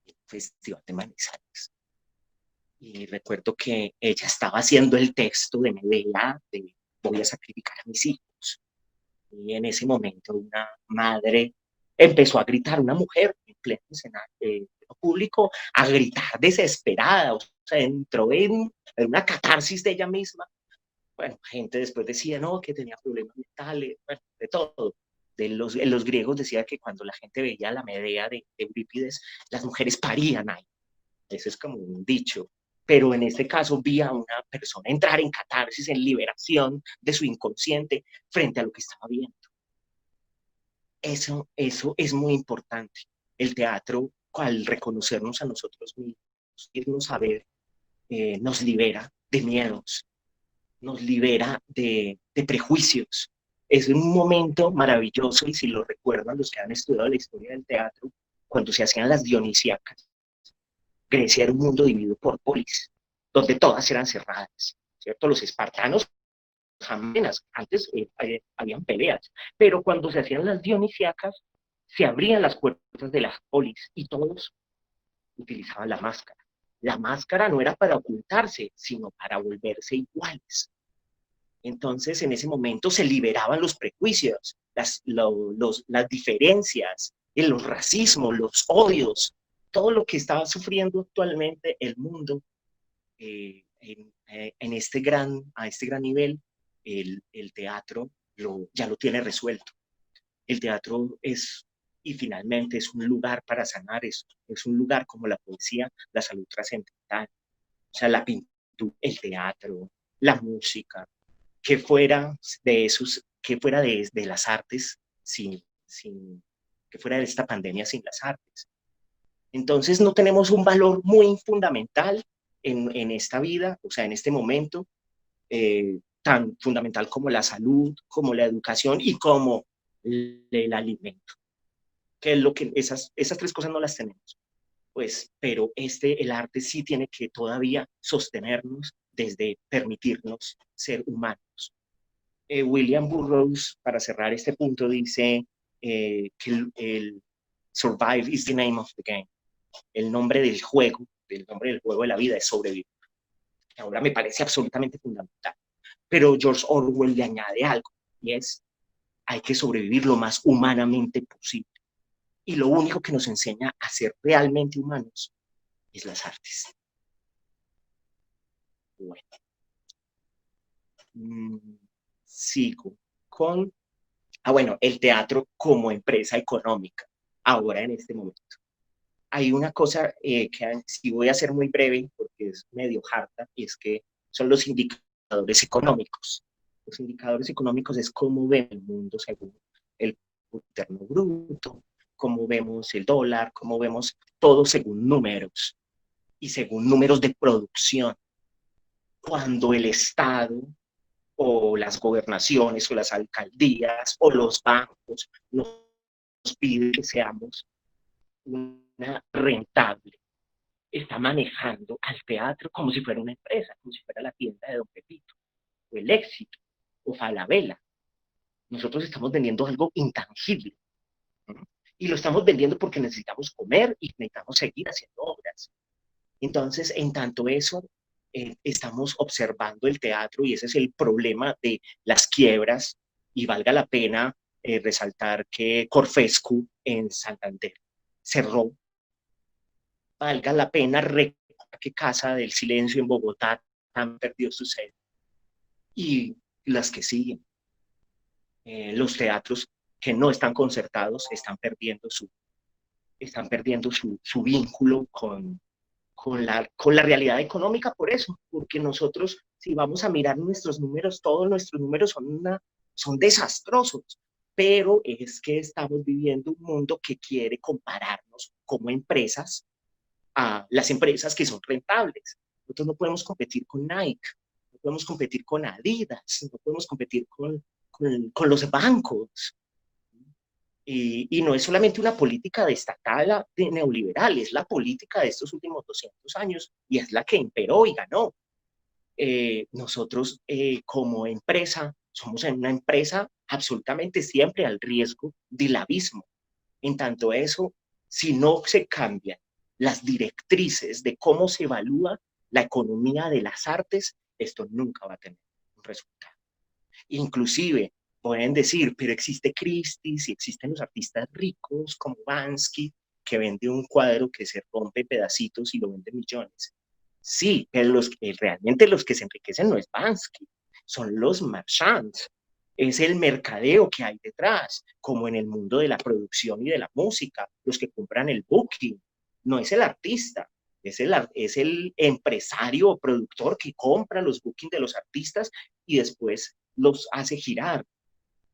en el Festival de Manizales. Y recuerdo que ella estaba haciendo el texto de Medea, de voy a sacrificar a mis hijos. Y en ese momento una madre empezó a gritar, una mujer en pleno escenario público, a gritar desesperada, o sea, entró en una catarsis de ella misma. Bueno, gente después decía, no, que tenía problemas mentales, bueno, de todo. Los griegos decían que cuando la gente veía la Medea de Eurípides, las mujeres parían ahí. Eso es como un dicho. Pero en este caso vi a una persona entrar en catarsis, liberación de su inconsciente frente a lo que estaba viendo. Eso es muy importante. El teatro, al reconocernos a nosotros mismos, irnos a ver, nos libera de miedos, nos libera de prejuicios. Es un momento maravilloso y si lo recuerdan los que han estudiado la historia del teatro, cuando se hacían las dionisíacas, Grecia era un mundo dividido por polis, donde todas eran cerradas, ¿cierto? Los espartanos jamás, antes habían peleas, pero cuando se hacían las dionisíacas, se abrían las puertas de las polis y todos utilizaban la máscara. La máscara no era para ocultarse, sino para volverse iguales. Entonces, en ese momento se liberaban los prejuicios, las diferencias, los racismos, los odios, todo lo que estaba sufriendo actualmente el mundo a este gran nivel, el teatro ya lo tiene resuelto. El teatro y finalmente es un lugar para sanar, es un lugar como la poesía, la salud trascendental, o sea, la pintura, el teatro, la música, que fuera de las artes, que fuera de esta pandemia sin las artes. Entonces no tenemos un valor muy fundamental en esta vida, o sea, en este momento, tan fundamental como la salud, como la educación y como el alimento, que es lo que esas tres cosas no las tenemos. Pues, pero el arte sí tiene que todavía sostenernos desde permitirnos ser humanos. William Burroughs, para cerrar este punto, dice que el survive is the name of the game. El nombre del juego de la vida es sobrevivir. Ahora me parece absolutamente fundamental. Pero George Orwell le añade algo, y es, hay que sobrevivir lo más humanamente posible. Y lo único que nos enseña a ser realmente humanos es las artes. Bueno. Sigo con, bueno, el teatro como empresa económica, ahora en este momento. Hay una cosa que sí voy a ser muy breve, porque es medio harta, y es que son los indicadores económicos. Los indicadores económicos es cómo ve el mundo según el interno bruto, cómo vemos el dólar, cómo vemos todo según números y según números de producción. Cuando el Estado o las gobernaciones o las alcaldías o los bancos nos piden que seamos una rentable, está manejando al teatro como si fuera una empresa, como si fuera la tienda de Don Pepito, o el Éxito, o Falabella. Nosotros estamos vendiendo algo intangible, ¿no? Y lo estamos vendiendo porque necesitamos comer y necesitamos seguir haciendo obras. Entonces, en tanto eso, estamos observando el teatro y ese es el problema de las quiebras, y valga la pena resaltar que Corfescu en Santander cerró. Valga la pena recordar que Casa del Silencio en Bogotá han perdido su sede. Y las que siguen. Los teatros que no están concertados están perdiendo su vínculo con la realidad económica, por eso, porque nosotros, si vamos a mirar nuestros números, todos nuestros números son desastrosos, pero es que estamos viviendo un mundo que quiere compararnos como empresas a las empresas que son rentables. Nosotros no podemos competir con Nike, no podemos competir con Adidas, no podemos competir con los bancos. Y no es solamente una política estatal de neoliberal, es la política de estos últimos 200 años y es la que imperó y ganó. Nosotros como empresa somos una empresa absolutamente siempre al riesgo del abismo. En tanto eso, si no se cambian las directrices de cómo se evalúa la economía de las artes, esto nunca va a tener un resultado. Inclusive pueden decir, pero existe Christie, si existen los artistas ricos como Bansky, que vende un cuadro que se rompe pedacitos y lo vende millones. Sí, pero realmente los que se enriquecen no es Bansky, son los marchands. Es el mercadeo que hay detrás, como en el mundo de la producción y de la música, los que compran el booking. No es el artista, es el empresario o productor que compra los bookings de los artistas y después los hace girar.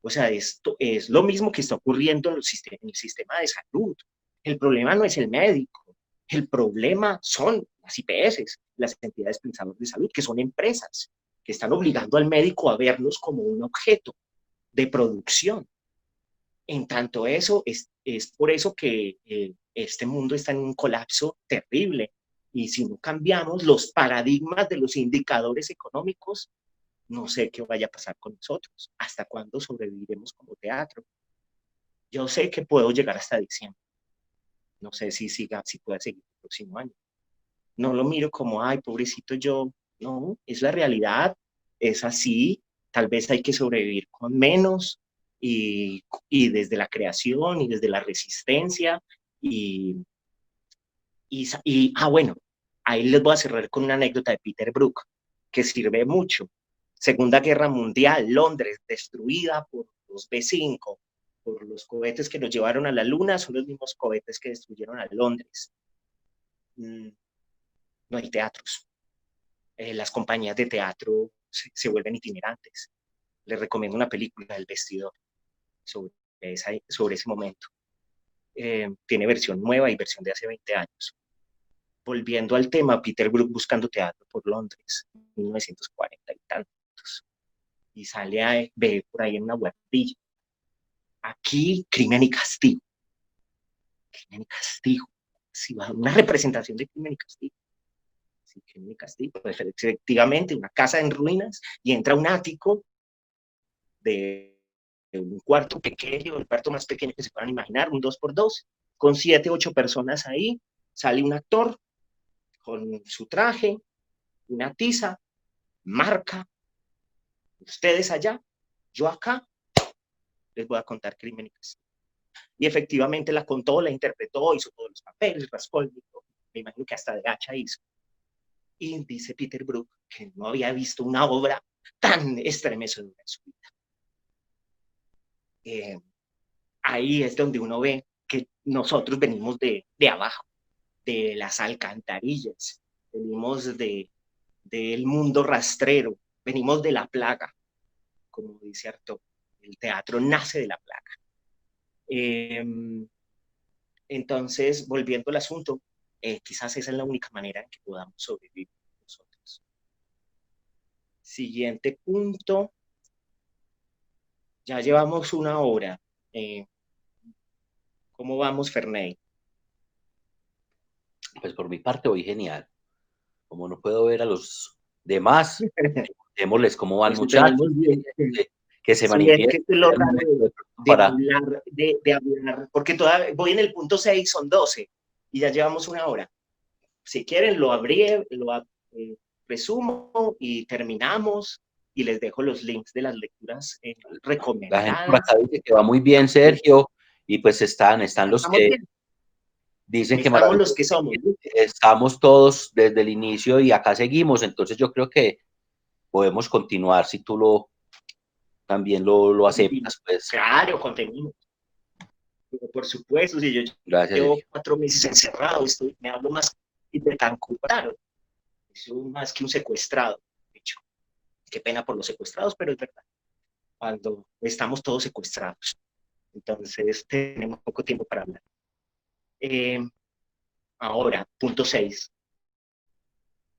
O sea, esto es lo mismo que está ocurriendo en el sistema de salud. El problema no es el médico, el problema son las IPS, las entidades pensadoras de salud, que son empresas que están obligando al médico a verlos como un objeto de producción. En tanto eso, es por eso que este mundo está en un colapso terrible y si no cambiamos los paradigmas de los indicadores económicos, no sé qué vaya a pasar con nosotros, hasta cuándo sobreviviremos como teatro. Yo sé que puedo llegar hasta diciembre, no sé si pueda seguir el próximo año. No lo miro como, ay, pobrecito yo, no, es la realidad, es así, tal vez hay que sobrevivir con menos y desde la creación y desde la resistencia y, bueno, ahí les voy a cerrar con una anécdota de Peter Brook, que sirve mucho. Segunda Guerra Mundial, Londres, destruida por los B-5, por los cohetes que nos llevaron a la Luna, son los mismos cohetes que destruyeron a Londres. No hay teatros. Las compañías de teatro se vuelven itinerantes. Les recomiendo una película, El Vestidor, sobre ese momento. Tiene versión nueva y versión de hace 20 años. Volviendo al tema, Peter Brook buscando teatro por Londres, 1940 y tantos. Y ve por ahí en una guardilla. Aquí, Crimen y Castigo. Crimen y Castigo. Sí, una representación de Crimen y Castigo. Sí, Crimen y Castigo. Pues, efectivamente, una casa en ruinas y entra un ático de un cuarto pequeño, el cuarto más pequeño que se puedan imaginar, un 2x2, con 7, 8 personas ahí. Sale un actor con su traje, una tiza, marca, ustedes allá, yo acá, les voy a contar Crimen y Castigo. Y efectivamente la contó, la interpretó, hizo todos los papeles, raspó el libro, me imagino que hasta de gacha hizo. Y dice Peter Brook que no había visto una obra tan estremecedora en su vida. Ahí es donde uno ve que nosotros venimos de abajo, de las alcantarillas, venimos del mundo rastrero, venimos de la plaga, como dice Artaud. El teatro nace de la plaga. Entonces, volviendo al asunto, quizás esa es la única manera en que podamos sobrevivir nosotros. Siguiente punto. Ya llevamos 1 hora. ¿Cómo vamos, Ferney? Pues por mi parte voy genial. Como no puedo ver a los demás, démosles cómo van, muchachos, que se manifiesten. Es que es lo raro de hablar, porque todavía voy en el punto 6, son 12, y ya llevamos 1 hora. Si quieren, lo resumo y terminamos, y les dejo los links de las lecturas recomendadas. La gente por acá dice que va muy bien, Sergio, y pues están los que bien. dicen que estamos los que somos. Estamos todos desde el inicio y acá seguimos, entonces yo creo que podemos continuar si tú también lo aceptas, pues. Claro, contenido. Por supuesto, si yo Gracias, llevo Sergio. 4 meses encerrado, me hablo más de tan claro. Soy más que un secuestrado, de hecho. Qué pena por los secuestrados, pero es verdad. Cuando estamos todos secuestrados. Entonces, tenemos poco tiempo para hablar. Ahora, punto 6.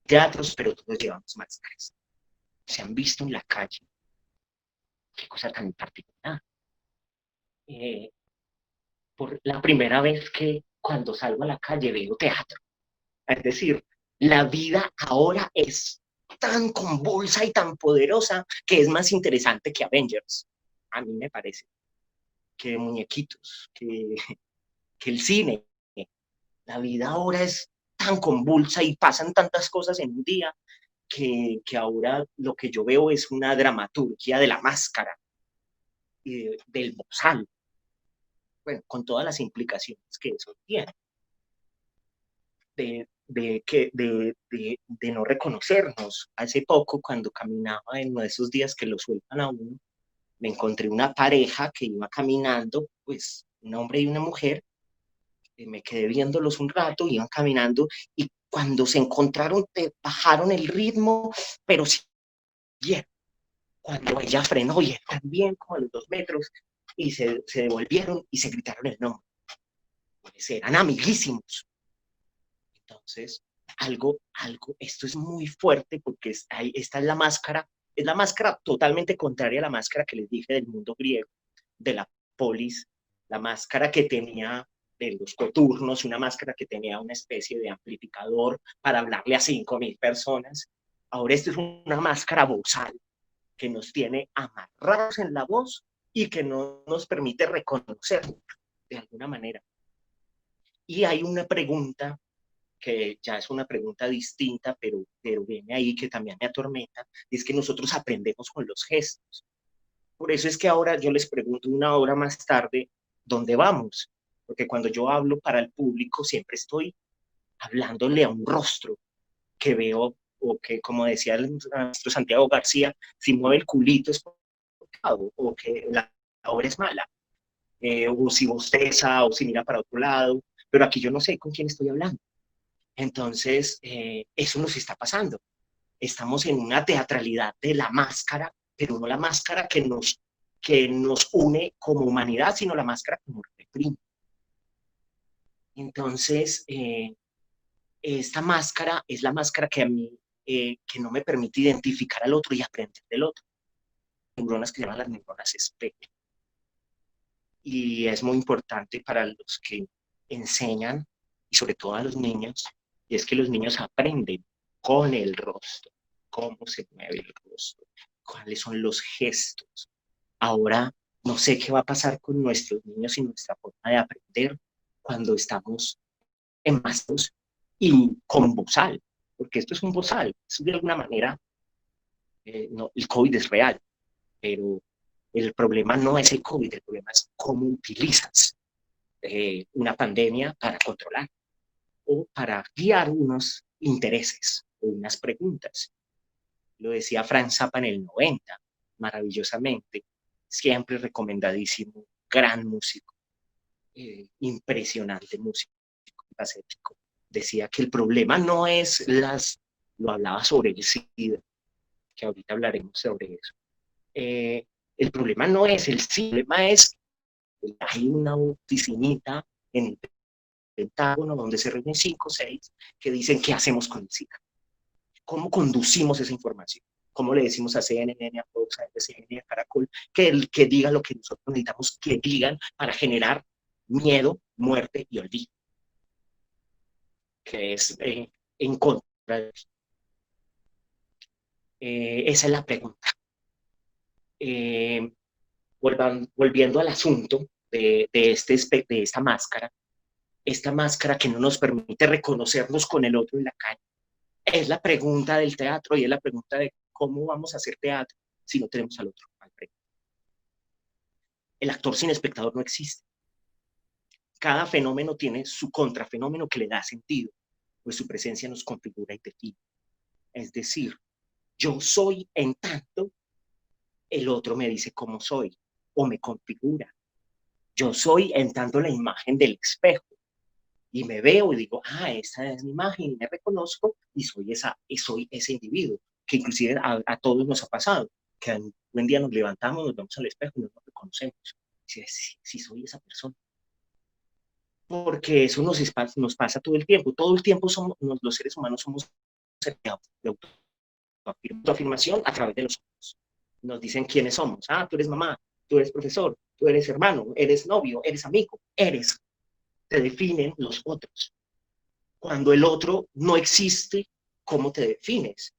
Teatros, pero todos llevamos máscaras. Se han visto en la calle. Qué cosa tan particular. Por la primera vez que cuando salgo a la calle veo teatro. Es decir, la vida ahora es tan convulsa y tan poderosa que es más interesante que Avengers. A mí me parece. Que muñequitos, que el cine. La vida ahora es tan convulsa y pasan tantas cosas en un día que ahora lo que yo veo es una dramaturgia de la máscara y del bozal. Bueno, con todas las implicaciones que eso tiene. De no reconocernos. Hace poco, cuando caminaba en uno de esos días que lo sueltan a uno, me encontré una pareja que iba caminando, pues un hombre y una mujer, me quedé viéndolos un rato, iban caminando y cuando se encontraron bajaron el ritmo, pero siguieron. Cuando ella frenó y él también, como a los 2 metros, y se devolvieron y se gritaron el nombre. Pues eran amiguísimos. Entonces, esto es muy fuerte porque esta es la máscara totalmente contraria a la máscara que les dije del mundo griego, de la polis, la máscara que tenía de los coturnos, una máscara que tenía una especie de amplificador para hablarle a 5.000 personas. Ahora esto es una máscara vocal que nos tiene amarrados en la voz y que no nos permite reconocer de alguna manera. Y hay una pregunta que ya es una pregunta distinta, pero viene ahí que también me atormenta, es que nosotros aprendemos con los gestos. Por eso es que ahora yo les pregunto una hora más tarde, ¿dónde vamos? Porque cuando yo hablo para el público siempre estoy hablándole a un rostro que veo, o que, como decía el maestro Santiago García, si mueve el culito es pecado, o que la obra es mala, o si bosteza, o si mira para otro lado, pero aquí yo no sé con quién estoy hablando. Entonces, eso nos está pasando. Estamos en una teatralidad de la máscara, pero no la máscara que nos une como humanidad, sino la máscara que nos reprime. Entonces, esta máscara es la máscara que a mí, que no me permite identificar al otro y aprender del otro. Neuronas que llaman las neuronas espejo. Y es muy importante para los que enseñan, y sobre todo a los niños, y es que los niños aprenden con el rostro, cómo se mueve el rostro, cuáles son los gestos. Ahora, no sé qué va a pasar con nuestros niños y nuestra forma de aprender cuando estamos en masas y con bozal, porque esto es un bozal, esto de alguna manera, no, el COVID es real, pero el problema no es el COVID, el problema es cómo utilizas una pandemia para controlar o para guiar unos intereses o unas preguntas. Lo decía Frank Zappa en el 90, maravillosamente, siempre recomendadísimo, gran músico, impresionante músico, pacífico. Decía que el problema no es lo hablaba sobre el SIDA, que ahorita hablaremos sobre eso. El problema no es el SIDA, el problema es que hay una oficinita en el Pentágono donde se reúnen 5 o 6 que dicen qué hacemos con el SIDA. ¿Cómo conducimos esa información? ¿Cómo le decimos a CNN, a Fox, a MSN, a Caracol, que digan lo que nosotros necesitamos que digan para generar miedo, muerte y olvido? Que es en contra de eso. Esa es la pregunta. Volviendo al asunto de esta máscara que no nos permite reconocernos con el otro en la calle, es la pregunta del teatro y es la pregunta de cómo vamos a hacer teatro si no tenemos al otro al frente. El actor sin espectador no existe. Cada fenómeno tiene su contrafenómeno que le da sentido, pues su presencia nos configura y define. Es decir, yo soy en tanto el otro me dice cómo soy o me configura. Yo soy en tanto la imagen del espejo y me veo y digo, esta es mi imagen y me reconozco y soy ese individuo, que inclusive a todos nos ha pasado, que un buen día nos levantamos, nos vemos al espejo y no nos reconocemos. Si soy esa persona. Porque eso nos pasa todo el tiempo somos, los seres humanos somos de autoafirmación a través de los otros. Nos dicen quiénes somos. Tú eres mamá, tú eres profesor, tú eres hermano, eres novio, eres amigo, te definen los otros. Cuando el otro no existe, ¿cómo te defines?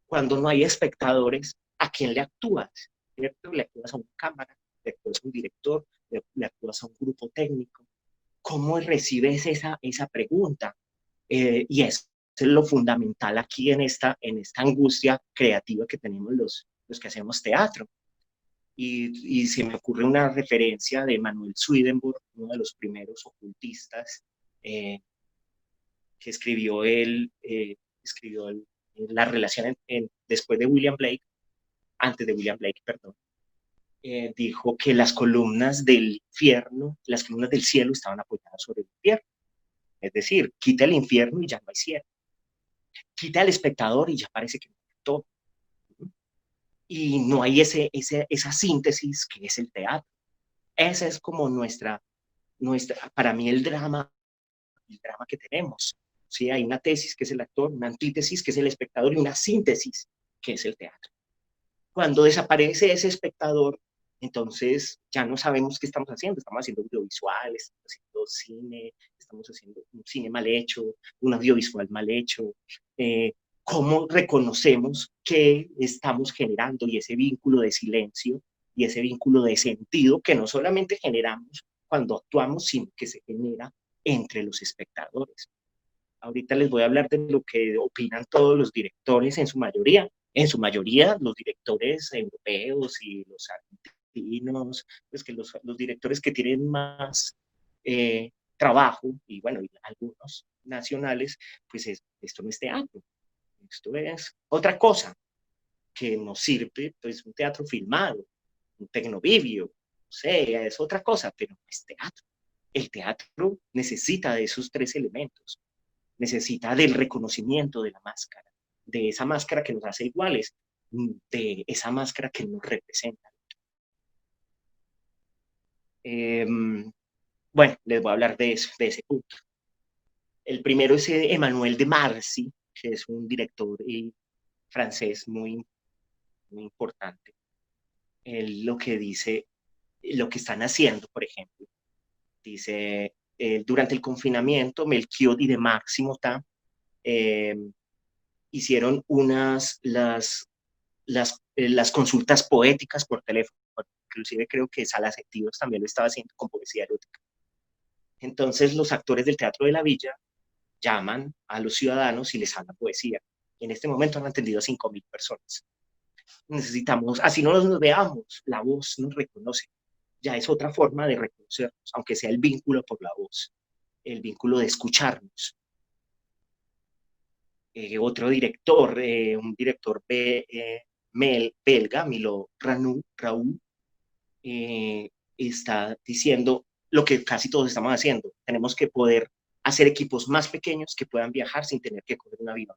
Cuando no hay espectadores, ¿a quién le actúas? ¿Cierto? Le actúas a una cámara, le actúas a un director, le actúas a un grupo técnico. ¿Cómo recibes esa pregunta? Y eso es lo fundamental aquí en esta angustia creativa que tenemos los que hacemos teatro. Y se me ocurre una referencia de Manuel Swedenborg, uno de los primeros ocultistas, que escribió la relación después de William Blake, antes de William Blake, perdón, dijo que las columnas del infierno, las columnas del cielo estaban apoyadas sobre el infierno. Es decir, quita el infierno y ya no hay cielo. Quita al espectador y ya parece que no hay todo. Y no hay esa síntesis que es el teatro. Esa es como para mí el drama que tenemos. ¿Sí? Hay una tesis que es el actor, una antítesis que es el espectador y una síntesis que es el teatro. Cuando desaparece ese espectador, entonces ya no sabemos qué estamos haciendo. Estamos haciendo audiovisuales, estamos haciendo cine, estamos haciendo un cine mal hecho, un audiovisual mal hecho, cómo reconocemos que estamos generando y ese vínculo de silencio y ese vínculo de sentido que no solamente generamos cuando actuamos, sino que se genera entre los espectadores. Ahorita les voy a hablar de lo que opinan todos los directores en su mayoría los directores europeos y los argentinos, pues que los directores que tienen más trabajo, y bueno, y algunos nacionales, pues esto no es teatro, esto es otra cosa que nos sirve, pues un teatro filmado, un tecnovivio, no sé, es otra cosa, pero no es teatro. El teatro necesita de esos tres elementos, necesita del reconocimiento de la máscara, de esa máscara que nos hace iguales, de esa máscara que nos representa. Bueno, les voy a hablar de eso, de ese punto. El primero es Emmanuel de Marcy, que es un director francés muy importante. Él lo que dice, lo que están haciendo, por ejemplo, dice, durante el confinamiento, Melchior y de Máximo hicieron las consultas poéticas por teléfono. Inclusive creo que Salas Activos también lo estaba haciendo con poesía erótica. Entonces los actores del Teatro de la Villa llaman a los ciudadanos y les hablan poesía. Y en este momento han atendido a 5.000 personas. Necesitamos, así no nos veamos, la voz nos reconoce. Ya es otra forma de reconocernos, aunque sea el vínculo por la voz, el vínculo de escucharnos. Otro director, un director belga, Milo Raoult, está diciendo lo que casi todos estamos haciendo. Tenemos que poder hacer equipos más pequeños que puedan viajar sin tener que coger un avión.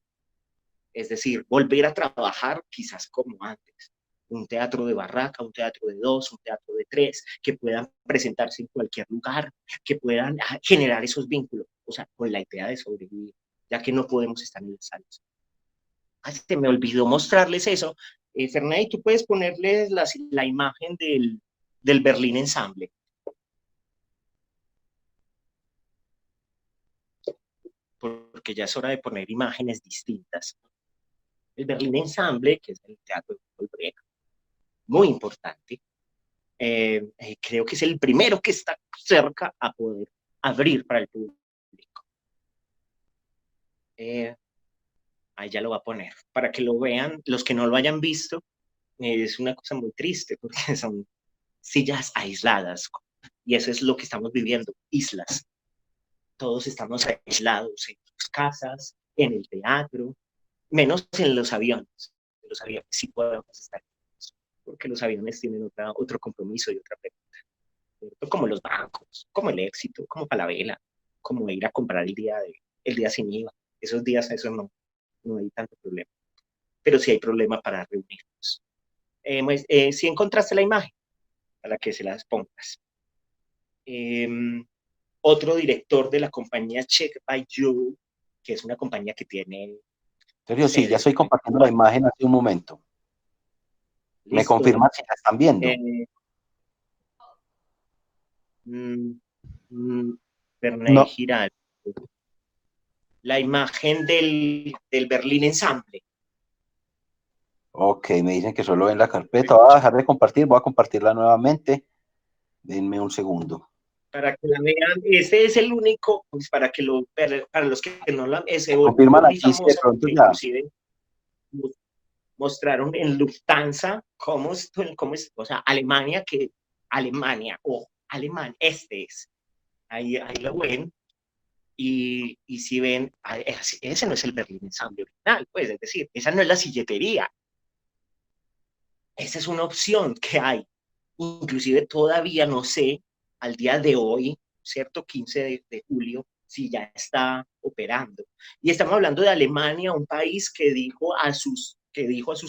Es decir, volver a trabajar quizás como antes. Un teatro de barraca, un teatro de 2, un teatro de 3, que puedan presentarse en cualquier lugar, que puedan generar esos vínculos, o sea, con la idea de sobrevivir, ya que no podemos estar en las salas. Ay, se me olvidó mostrarles eso. Ferney, tú puedes ponerles la imagen del Berlín Ensemble. Porque ya es hora de poner imágenes distintas. El Berlín Ensemble, que es el teatro de Paul Brecht, muy importante, creo que es el primero que está cerca a poder abrir para el público. Ahí ya lo va a poner, para que lo vean, los que no lo hayan visto, es una cosa muy triste, porque son sillas aisladas, y eso es lo que estamos viviendo, islas. Todos estamos aislados en sus casas, en el teatro, menos en los aviones. En los aviones sí podemos estar, porque los aviones tienen otro compromiso y otra pregunta, ¿cierto? Como los bancos, como el éxito, como Falabella, como ir a comprar el día sin IVA. Esos días eso no hay tanto problema, pero sí hay problema para reunirnos. Si encontraste la imagen, para que se las pongas. Otro director de la compañía Check by You, que es una compañía que tiene... Sergio, sí, ya estoy compartiendo la imagen hace un momento. ¿Me Listo. confirman si la están viendo? Bernay Giral. La imagen del Berlín Ensemble. Ok, me dicen que solo ven la carpeta. Voy a dejar de compartir, voy a compartirla nuevamente. Denme un segundo. Para que la vean, ese es el único, pues para los que no la ese confirman aquí si de pronto ya. Inclusive mostraron en Lufthansa cómo es, o sea, Alemania, este es. Ahí lo ven. Y si ven, ese no es el Berlín Ensemble original, pues, es decir, esa no es la silletería. Esa es una opción que hay. Inclusive todavía no sé, al día de hoy, ¿cierto? 15 de julio, si ya está operando. Y estamos hablando de Alemania, un país que dijo a sus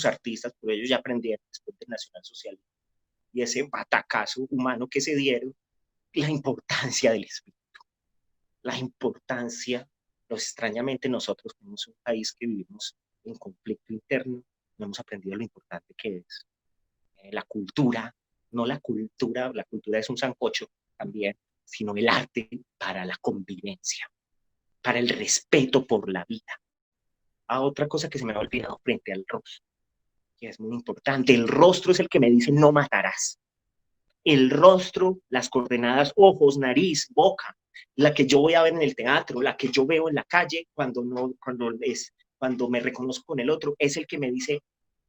artistas, por ellos ya aprendieron después del nacionalsocialismo, y ese batacazo humano que se dieron, la importancia del espíritu, la importancia, extrañamente nosotros somos un país que vivimos en conflicto interno, no hemos aprendido lo importante que es la cultura, no la cultura es un sancocho también, sino el arte para la convivencia, para el respeto por la vida. Otra cosa que se me ha olvidado frente al rostro, que es muy importante, el rostro es el que me dice no matarás. El rostro, las coordenadas, ojos, nariz, boca, la que yo voy a ver en el teatro, la que yo veo en la calle cuando me reconozco con el otro, es el que me dice,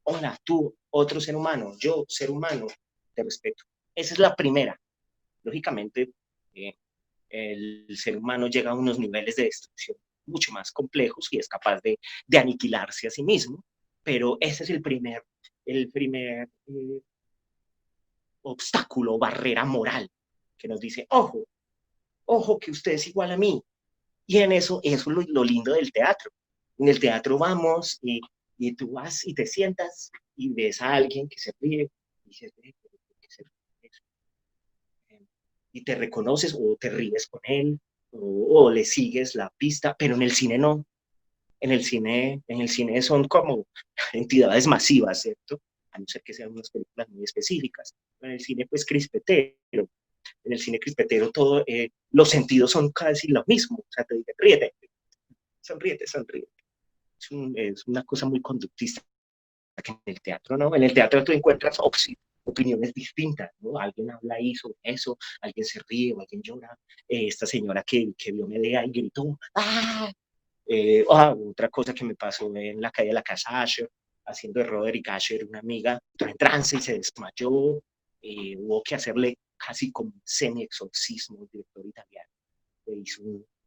hola, tú, otro ser humano, yo, ser humano, te respeto. Esa es la primera. Lógicamente, eh, el ser humano llega a unos niveles de destrucción mucho más complejos y es capaz de aniquilarse a sí mismo, pero ese es el primer obstáculo, barrera moral, que nos dice, ojo, ojo que usted es igual a mí. Y en eso es lo lindo del teatro. En el teatro vamos y tú vas y te sientas y ves a alguien que se ríe y dices, y te reconoces o te ríes con él o le sigues la pista, pero en el cine no. En el cine son como entidades masivas, ¿cierto? A no ser que sean unas películas muy específicas. En el cine, pues, crispetero. En el cine crispetero los sentidos son casi lo mismo. O sea, te dicen, ríete, sonríete, sonríete. Es una cosa muy conductista que en el teatro, ¿no? En el teatro tú encuentras opiniones distintas, ¿no? Alguien habla ahí sobre eso, alguien se ríe o alguien llora. Esta señora que vio Medea y gritó, ¡ah! Otra cosa que me pasó en la calle de la Casa Asher, haciendo de Roderick Asher, una amiga entró en trance y se desmayó. Hubo que hacerle casi como un semi-exorcismo, el director italiano.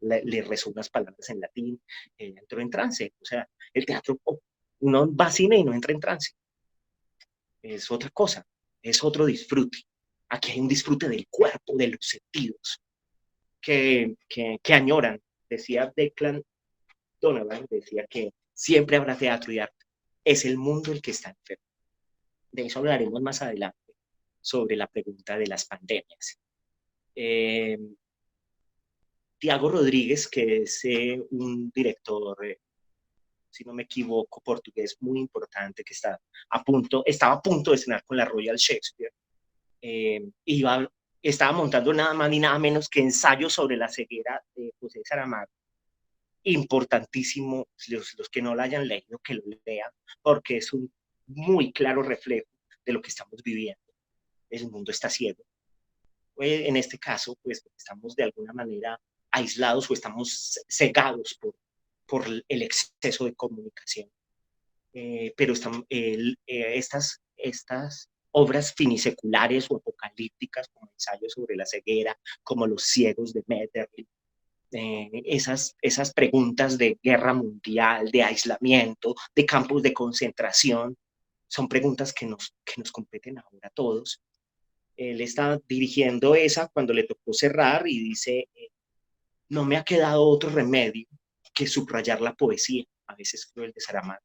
Le rezó unas palabras en latín, entró en trance. O sea, el teatro, uno va a cine y no entra en trance. Es otra cosa, es otro disfrute. Aquí hay un disfrute del cuerpo, de los sentidos, que añoran. Decía Declan Donovan, decía que siempre habrá teatro y arte. Es el mundo el que está enfermo. De eso hablaremos más adelante, sobre la pregunta de las pandemias. Eh, Tiago Rodríguez, que es un director, si no me equivoco, portugués muy importante, que estaba a punto de estrenar con la Royal Shakespeare, estaba montando nada más ni nada menos que ensayos sobre la ceguera de José Saramago. Importantísimo, los que no lo hayan leído, que lo lean, porque es un muy claro reflejo de lo que estamos viviendo. El mundo está ciego. En este caso, pues estamos de alguna manera aislados o estamos cegados por el exceso de comunicación. Pero estas obras finiseculares o apocalípticas, como ensayos sobre la ceguera, como Los ciegos de Metterley, esas preguntas de guerra mundial, de aislamiento, de campos de concentración, son preguntas que nos competen ahora a todos. Él está dirigiendo esa cuando le tocó cerrar y dice, no me ha quedado otro remedio que subrayar la poesía, a veces cruel, de Saramago.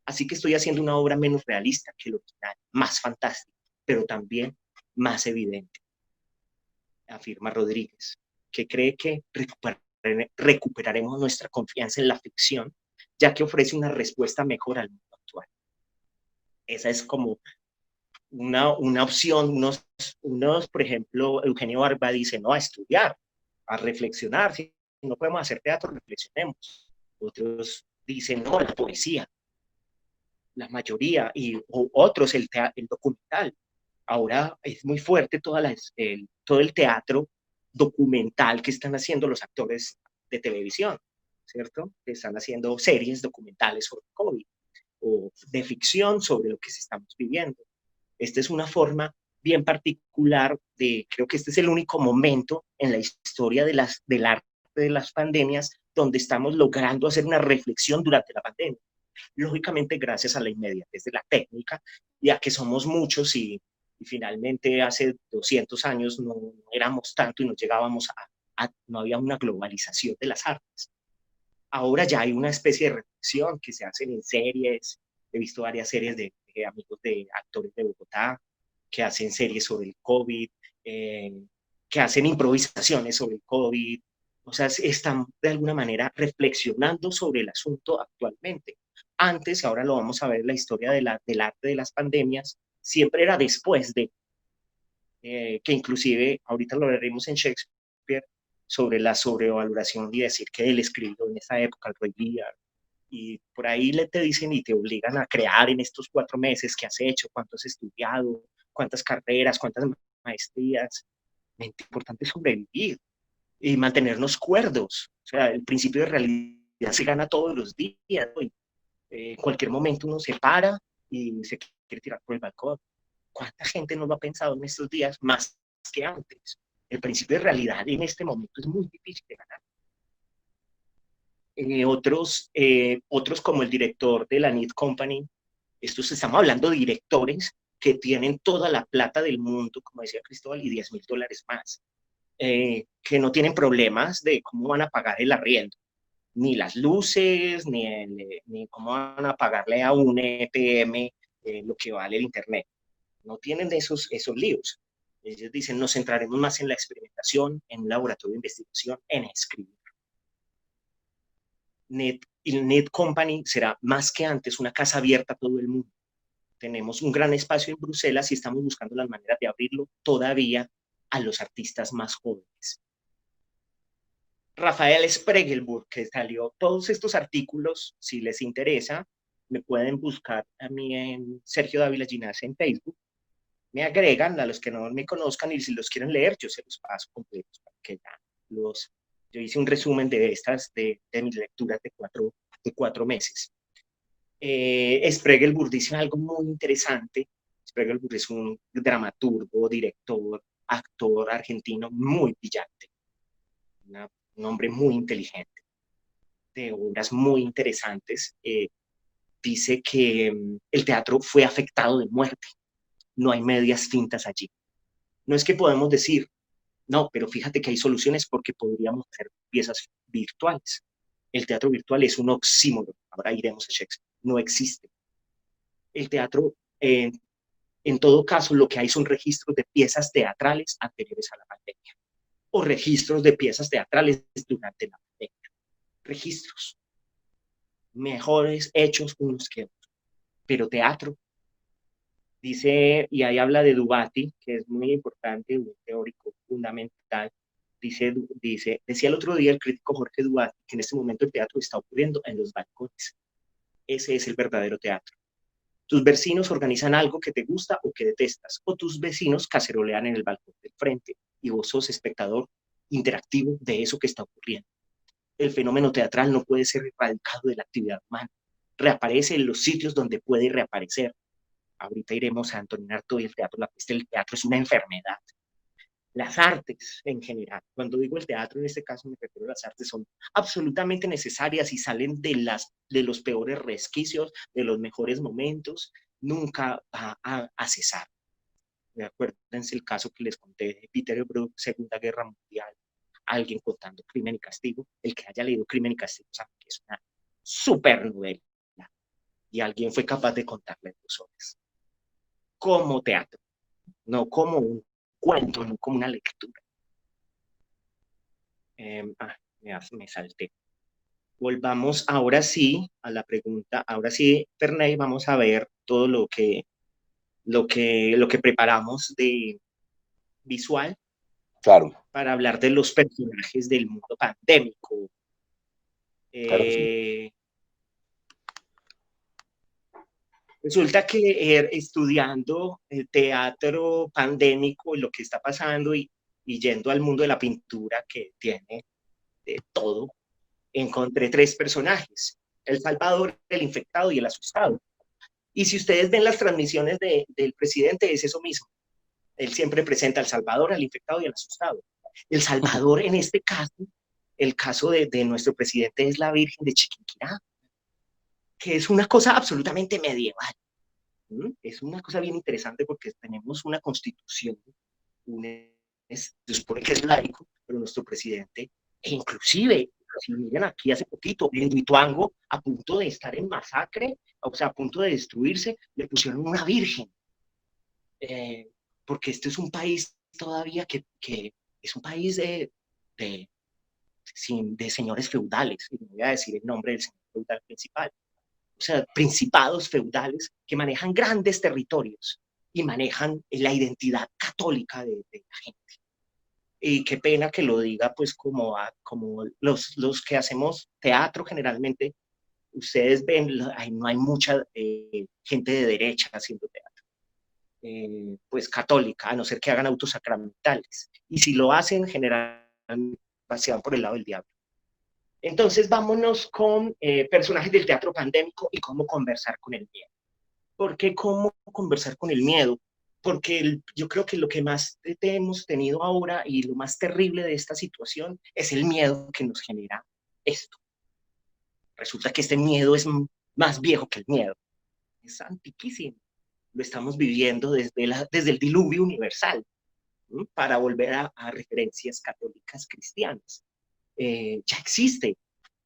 Así que estoy haciendo una obra menos realista que el original, más fantástica, pero también más evidente, afirma Rodríguez, que cree que recuperaremos nuestra confianza en la ficción, ya que ofrece una respuesta mejor al mundo actual. Esa es como una opción. Por ejemplo, Eugenio Barba dice, no, a estudiar, a reflexionar. Si no podemos hacer teatro, reflexionemos. Otros dicen, no, la poesía. La mayoría, y otros el documental. Ahora es muy fuerte todo el teatro documental que están haciendo los actores de televisión, ¿cierto? Que están haciendo series documentales sobre COVID o de ficción sobre lo que se estamos viviendo. Esta es una forma bien particular creo que este es el único momento en la historia del arte de las pandemias donde estamos logrando hacer una reflexión durante la pandemia. Lógicamente, gracias a la inmediatez de la técnica, ya que somos muchos y finalmente hace 200 años no éramos tanto y no llegábamos no había una globalización de las artes. Ahora ya hay una especie de reflexión que se hacen en series. He visto varias series de amigos de actores de Bogotá que hacen series sobre el COVID, que hacen improvisaciones sobre el COVID. O sea, están de alguna manera reflexionando sobre el asunto actualmente. Antes, ahora lo vamos a ver, la historia del arte de las pandemias siempre era después de, que inclusive, ahorita lo veremos en Shakespeare, Shakespeare sobre la sobrevaloración y decir que él escribió en esa época el Rey Lear. Y por ahí te dicen y te obligan a crear en estos 4 meses qué has hecho, cuánto has estudiado, cuántas carreras, cuántas maestrías. Lo importante es sobrevivir y mantenernos cuerdos. O sea, el principio de realidad se gana todos los días, ¿no? En cualquier momento uno se para y se quiere tirar por el balcón. ¿Cuánta gente no lo ha pensado en estos días más que antes? El principio de realidad en este momento es muy difícil de ganar. Otros como el director de la Need Company, estos estamos hablando de directores que tienen toda la plata del mundo, como decía Cristóbal, y $10,000 más, que no tienen problemas de cómo van a pagar el arriendo, ni las luces, ni cómo van a pagarle a un EPM lo que vale el Internet. No tienen esos líos. Ellos dicen, nos centraremos más en la experimentación, en un laboratorio de investigación, en escribir. El Net Company será más que antes una casa abierta a todo el mundo. Tenemos un gran espacio en Bruselas y estamos buscando las maneras de abrirlo todavía a los artistas más jóvenes. Rafael Spregelburg, que salió todos estos artículos, si les interesa, me pueden buscar a mí en Sergio Dávila Ginás en Facebook, me agregan a los que no me conozcan y si los quieren leer, yo se los paso completos para que ya yo hice un resumen de mis lecturas de 4 meses. Spregelburg dice algo muy interesante. Spregelburg es un dramaturgo, director, actor argentino muy brillante, un hombre muy inteligente, de obras muy interesantes. Dice que el teatro fue afectado de muerte. No hay medias tintas allí. No es que podemos decir, no, pero fíjate que hay soluciones porque podríamos hacer piezas virtuales. El teatro virtual es un oxímoron. Ahora iremos a Shakespeare. No existe. El teatro, en todo caso, lo que hay son registros de piezas teatrales anteriores a la pandemia o registros de piezas teatrales durante la pandemia. Registros. Mejores hechos unos que otros. Pero teatro, dice, y ahí habla de Dubati, que es muy importante, un teórico fundamental, decía el otro día el crítico Jorge Dubati que en este momento el teatro está ocurriendo en los balcones. Ese es el verdadero teatro. Tus vecinos organizan algo que te gusta o que detestas, o tus vecinos cacerolean en el balcón del frente y vos sos espectador interactivo de eso que está ocurriendo. El fenómeno teatral no puede ser erradicado de la actividad humana. Reaparece en los sitios donde puede reaparecer. Ahorita iremos a Antonín Artaud y el teatro, la peste del teatro es una enfermedad. Las artes en general, cuando digo el teatro en este caso me refiero a las artes, son absolutamente necesarias y salen de los peores resquicios, de los mejores momentos, nunca va a cesar. Acuérdense el caso que les conté de Peter Brook, Segunda Guerra Mundial, alguien contando Crimen y Castigo, el que haya leído Crimen y Castigo sabe que es una super novela y alguien fue capaz de contarla en 2 horas como teatro, no como un cuento, no como una lectura. Me salté. Volvamos ahora sí a la pregunta. Ahora sí, Ferney, vamos a ver todo lo que preparamos de visual. Claro. Para hablar de los personajes del mundo pandémico. Claro que sí. Resulta que estudiando el teatro pandémico y lo que está pasando y yendo al mundo de la pintura que tiene de todo, encontré 3 personajes, el salvador, el infectado y el asustado. Y si ustedes ven las transmisiones del presidente, es eso mismo. Él siempre presenta al salvador, al infectado y al asustado. El salvador en este caso, el caso de nuestro presidente es la Virgen de Chiquinquirá, que es una cosa absolutamente medieval. Es una cosa bien interesante porque tenemos una constitución, se supone que es laico, pero nuestro presidente, e inclusive, si miren aquí hace poquito, en Duituango, a punto de estar en masacre, o sea, a punto de destruirse, le pusieron una virgen. Porque este es un país todavía que es un país de señores feudales, y no voy a decir el nombre del señor feudal principal, o sea, principados feudales que manejan grandes territorios y manejan la identidad católica de la gente. y qué pena que lo diga, pues como los que hacemos teatro generalmente, ustedes ven, no hay mucha gente de derecha haciendo teatro, pues católica, a no ser que hagan autos sacramentales. Y si lo hacen, generalmente pasean por el lado del diablo. Entonces vámonos con personajes del teatro pandémico y cómo conversar con el miedo. ¿Por qué cómo conversar con el miedo? Porque yo creo que lo que más hemos tenido ahora y lo más terrible de esta situación es el miedo que nos genera esto. Resulta que este miedo es más viejo que el miedo. Es antiquísimo. Lo estamos viviendo desde el diluvio universal, ¿no? Para volver a referencias católicas cristianas. Ya existe.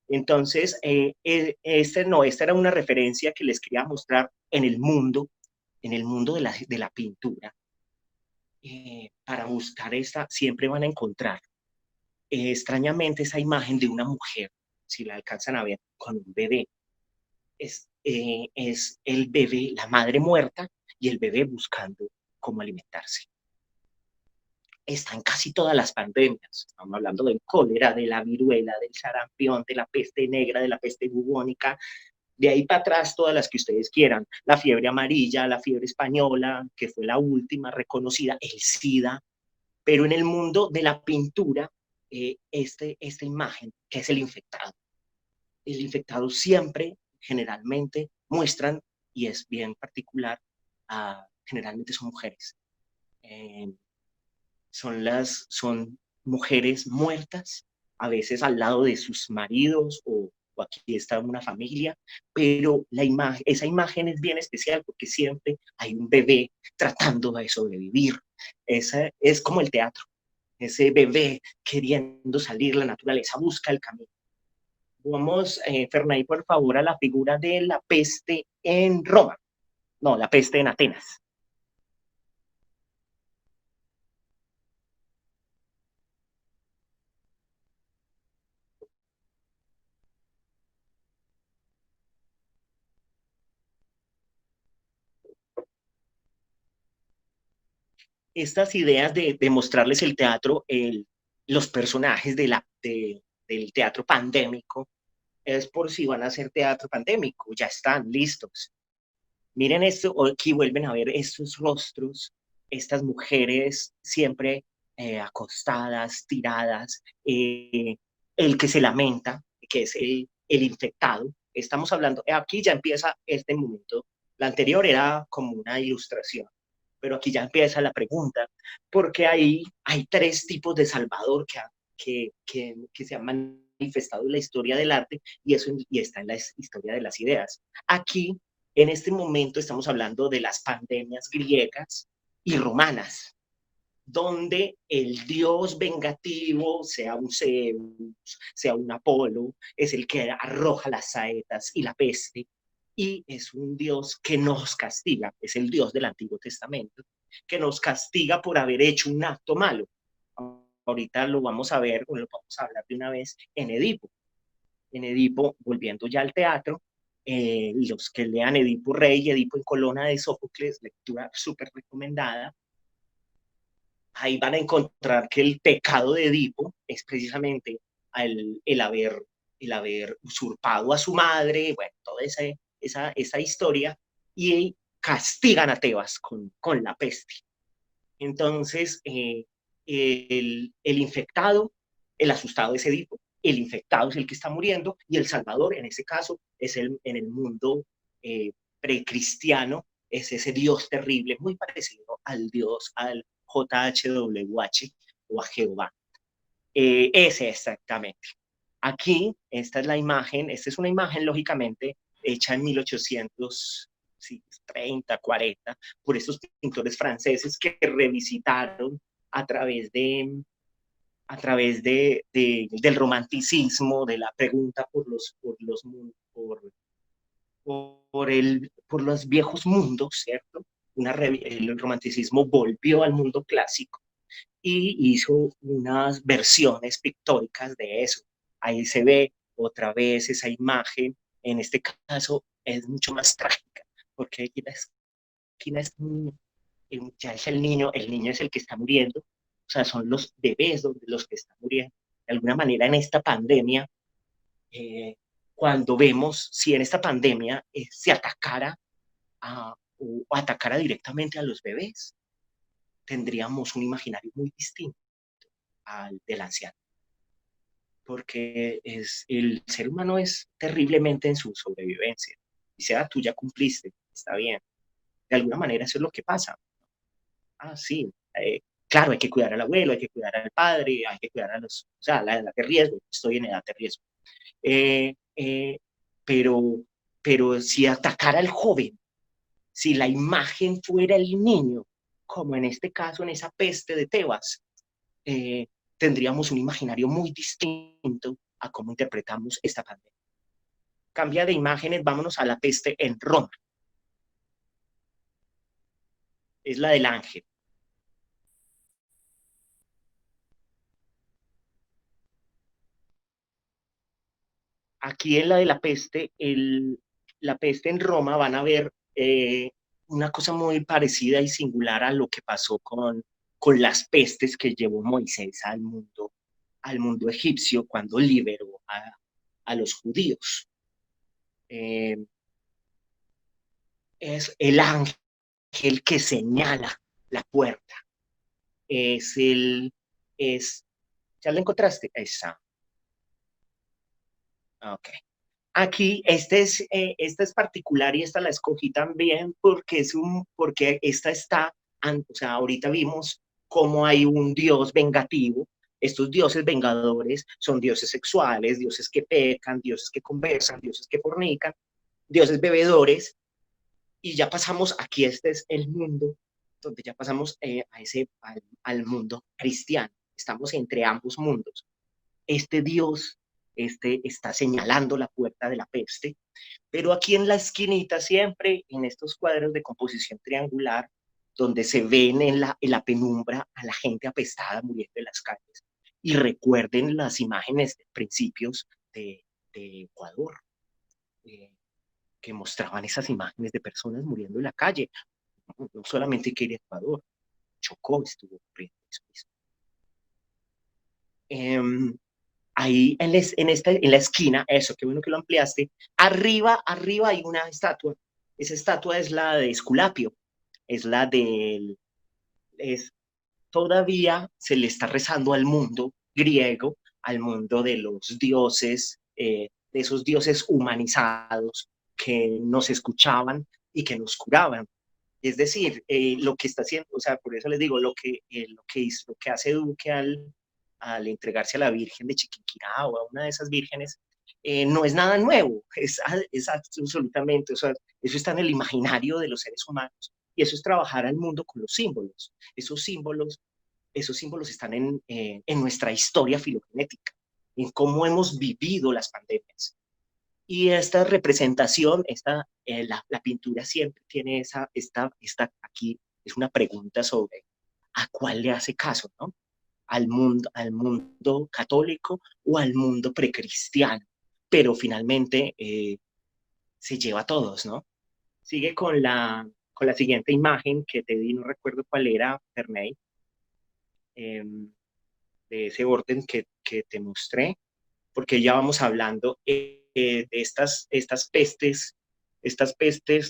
Entonces, esta era una referencia que les quería mostrar en el mundo de la pintura. Para buscar esta, siempre van a encontrar extrañamente esa imagen de una mujer, si la alcanzan a ver, con un bebé. Es el bebé, la madre muerta y el bebé buscando cómo alimentarse. Está en casi todas las pandemias. Estamos hablando del cólera, de la viruela, del sarampión, de la peste negra, de la peste bubónica, de ahí para atrás todas las que ustedes quieran. La fiebre amarilla, la fiebre española, que fue la última reconocida, el SIDA. Pero en el mundo de la pintura, esta imagen, que es el infectado siempre, generalmente, muestran, y es bien particular, generalmente son mujeres. Eh, son mujeres muertas, a veces al lado de sus maridos o aquí está una familia, pero esa imagen es bien especial porque siempre hay un bebé tratando de sobrevivir. Esa es como el teatro, ese bebé queriendo salir, la naturaleza busca el camino. Vamos, Fernay, por favor, a la figura de la peste en Roma. No, la peste en Atenas. Estas ideas de mostrarles el teatro, los personajes del teatro pandémico, es por si van a hacer teatro pandémico, ya están listos. Miren esto, aquí vuelven a ver estos rostros, estas mujeres siempre acostadas, tiradas, el que se lamenta, que es el infectado. Estamos hablando, aquí ya empieza este momento. La anterior era como una ilustración, pero aquí ya empieza la pregunta, porque hay tres tipos de Salvador que se han manifestado en la historia del arte y está en la historia de las ideas. Aquí, en este momento, estamos hablando de las pandemias griegas y romanas, donde el dios vengativo, sea un Zeus, sea un Apolo, es el que arroja las saetas y la peste, y es un dios que nos castiga, es el dios del Antiguo Testamento, que nos castiga por haber hecho un acto malo. Ahorita lo vamos a ver, o lo vamos a hablar de una vez, en Edipo. En Edipo, volviendo ya al teatro, los que lean Edipo Rey y Edipo en Colona de Sófocles, lectura súper recomendada, ahí van a encontrar que el pecado de Edipo es precisamente el haber usurpado a su madre, bueno, toda esa historia, y castigan a Tebas con la peste. Entonces, el infectado, el asustado es Edipo, el infectado es el que está muriendo, y el Salvador, en ese caso, es en el mundo precristiano, es ese Dios terrible, muy parecido al Dios, al JHWH o a Jehová. Ese exactamente. Aquí, esta es la imagen, esta es una imagen lógicamente hecha en 1830, 40, por estos pintores franceses que revisitaron a través del romanticismo, de la pregunta por los viejos mundos, ¿cierto? El romanticismo volvió al mundo clásico y hizo unas versiones pictóricas de eso. Ahí se ve otra vez esa imagen, en este caso es mucho más trágica, porque aquí la esquina es ya es el niño es el que está muriendo, o sea, son los bebés los que están muriendo. De alguna manera en esta pandemia, cuando vemos si en esta pandemia se atacara o atacara directamente a los bebés, tendríamos un imaginario muy distinto al del anciano. Porque el ser humano es terriblemente en su sobrevivencia. Y sea, tú ya cumpliste, está bien. De alguna manera eso es lo que pasa. Sí, claro, hay que cuidar al abuelo, hay que cuidar al padre, hay que cuidar a los, o sea, la edad de riesgo, estoy en edad de riesgo. Eh, eh, pero, pero si atacara al joven, si la imagen fuera el niño, como en este caso, en esa peste de Tebas, tendríamos un imaginario muy distinto a cómo interpretamos esta pandemia. Cambia de imágenes, vámonos a la peste en Roma. Es la del ángel. Aquí en la de la peste, la peste en Roma van a ver una cosa muy parecida y singular a lo que pasó con las pestes que llevó Moisés al mundo egipcio cuando liberó a los judíos. Es el ángel que señala la puerta. ¿Ya lo encontraste? Esa. Ok. Aquí, esta es particular y esta la escogí también porque esta está, o sea, ahorita vimos cómo hay un dios vengativo. Estos dioses vengadores son dioses sexuales, dioses que pecan, dioses que conversan, dioses que fornican, dioses bebedores, y ya pasamos, aquí este es el mundo, donde ya pasamos al mundo cristiano. Estamos entre ambos mundos. Este Dios está señalando la puerta de la peste, pero aquí en la esquinita siempre, en estos cuadros de composición triangular, donde se ven en la penumbra a la gente apestada muriendo en las calles. Y recuerden las imágenes de principios de Ecuador, que mostraban esas imágenes de personas muriendo en la calle. No solamente que ir a Ecuador, Chocó estuvo ocurriendo eso mismo. Ahí en la esquina, eso, qué bueno que lo ampliaste, arriba hay una estatua. Esa estatua es la de Esculapio, es la del, todavía se le está rezando al mundo griego, al mundo de los dioses, de esos dioses humanizados que nos escuchaban y que nos curaban. Es decir, lo que está haciendo, o sea, por eso les digo, lo que hace Duque al entregarse a la Virgen de Chiquinquirá o a una de esas vírgenes, no es nada nuevo, es absolutamente, o sea, eso está en el imaginario de los seres humanos y eso es trabajar al mundo con los símbolos. Esos símbolos están en nuestra historia filogenética, en cómo hemos vivido las pandemias. Y esta representación, la pintura siempre tiene aquí es una pregunta sobre a cuál le hace caso, ¿no? Al mundo católico o al mundo precristiano, pero finalmente se lleva a todos, ¿no? Sigue con la siguiente imagen que te di, no recuerdo cuál era, Ferney, de ese orden que te mostré, porque ya vamos hablando de estas pestes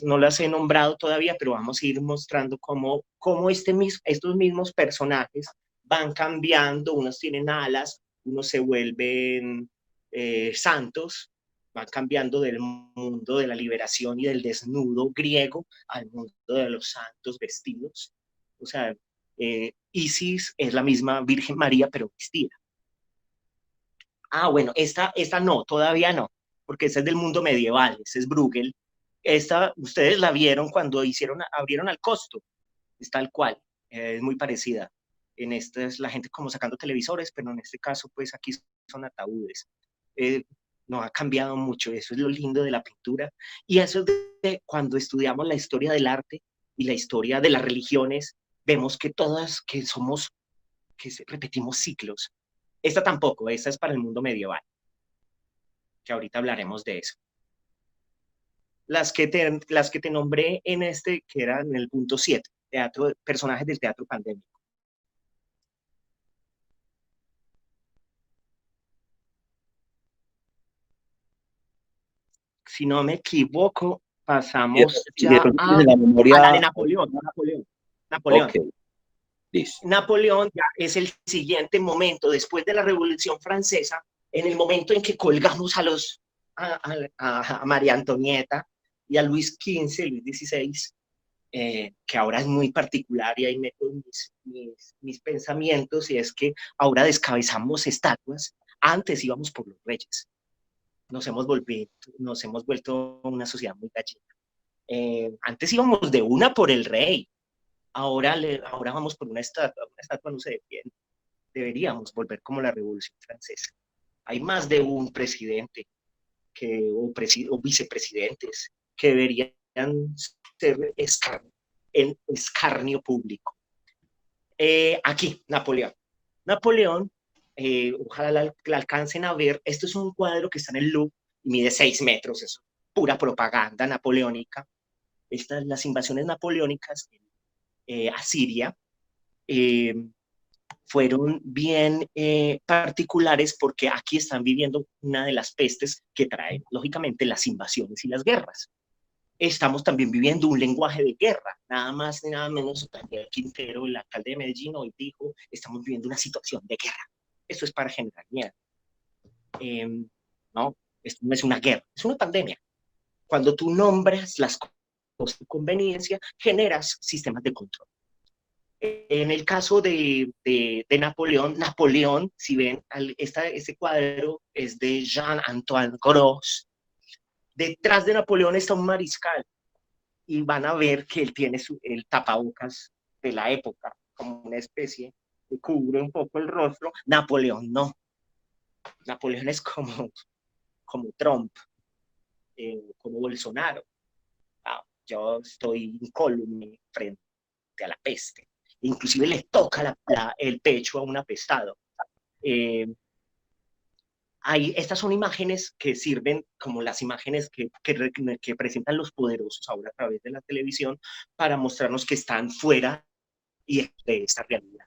no las he nombrado todavía, pero vamos a ir mostrando cómo estos mismos personajes van cambiando, unos tienen alas, unos se vuelven santos, van cambiando del mundo de la liberación y del desnudo griego al mundo de los santos vestidos. O sea, Isis es la misma Virgen María, pero vestida. Bueno, esta no, todavía no, porque esta es del mundo medieval, esta es Bruegel. Esta, ustedes la vieron cuando abrieron al costo, es tal cual, es muy parecida. En esta es la gente como sacando televisores, pero en este caso, pues aquí son ataúdes. No ha cambiado mucho, eso es lo lindo de la pintura. Y eso es de cuando estudiamos la historia del arte y la historia de las religiones, vemos que todas, que repetimos ciclos. Esta tampoco, esta es para el mundo medieval, que ahorita hablaremos de eso. Las que te nombré en que eran en el punto 7, personajes del teatro pandémico. si no me equivoco, Y de, pasamos y de ya pronto tienes a la la de memoria. Napoleón, Napoleón. Ok, Napoleón. listo. Napoleón ya es el siguiente momento después de la Revolución Francesa, en el momento en que colgamos a María Antonieta y a Luis XV, Luis XVI, que ahora es muy particular y ahí meto mis pensamientos, y es que ahora descabezamos estatuas. Antes íbamos por los reyes, nos hemos vuelto una sociedad muy gallina. Antes íbamos de una por el rey, ahora vamos por una estatua no se defiende. Deberíamos volver como la Revolución Francesa. Hay más de un presidente o vicepresidentes que deberían ser en escarnio público. Aquí, Napoleón. Napoleón, ojalá la alcancen a ver, esto es un cuadro que está en el Louvre y mide 6 metros, es pura propaganda napoleónica. Las invasiones napoleónicas a Siria eh, fueron bien particulares porque aquí están viviendo una de las pestes que traen, lógicamente, las invasiones y las guerras. Estamos también viviendo un lenguaje de guerra, nada más ni nada menos. Daniel Quintero, el alcalde de Medellín, hoy dijo, estamos viviendo una situación de guerra. Eso es para generar miedo. No, esto no es una guerra, es una pandemia. Cuando tú nombras las cosas de conveniencia, generas sistemas de control. En el caso de Napoleón, Napoleón, si ven, este cuadro es de Jean-Antoine Gros. Detrás de Napoleón está un mariscal y van a ver que él tiene el tapabocas de la época, como una especie que cubre un poco el rostro. Napoleón no. Napoleón es como Trump, como Bolsonaro. Yo estoy incólume frente a la peste. Inclusive le toca el pecho a un apestado. Estas son imágenes que sirven como las imágenes que presentan los poderosos ahora a través de la televisión para mostrarnos que están fuera y de esta realidad.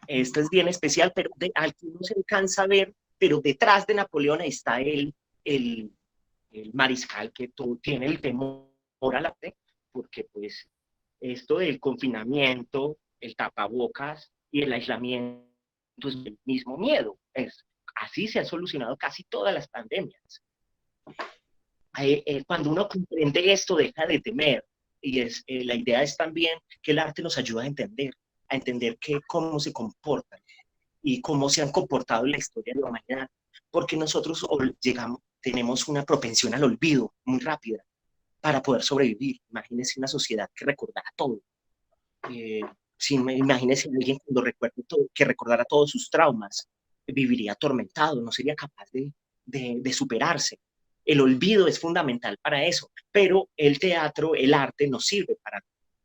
Esto es bien especial, pero aquí no se alcanza a ver, pero detrás de Napoleón está el, el mariscal que todo tiene el temor al arte, porque pues esto del confinamiento, el tapabocas y el aislamiento es el mismo miedo. Así se han solucionado casi todas las pandemias. Cuando uno comprende esto, deja de temer. Y la idea es también que el arte nos ayuda a entender cómo se comportan y cómo se han comportado en la historia de la humanidad. Porque nosotros tenemos una propensión al olvido muy rápida para poder sobrevivir. Imagínense una sociedad que recordara todo. Imagínense alguien cuando que recordara todos sus traumas, viviría atormentado, no sería capaz de superarse. El olvido es fundamental para eso, pero el teatro, el arte nos sirve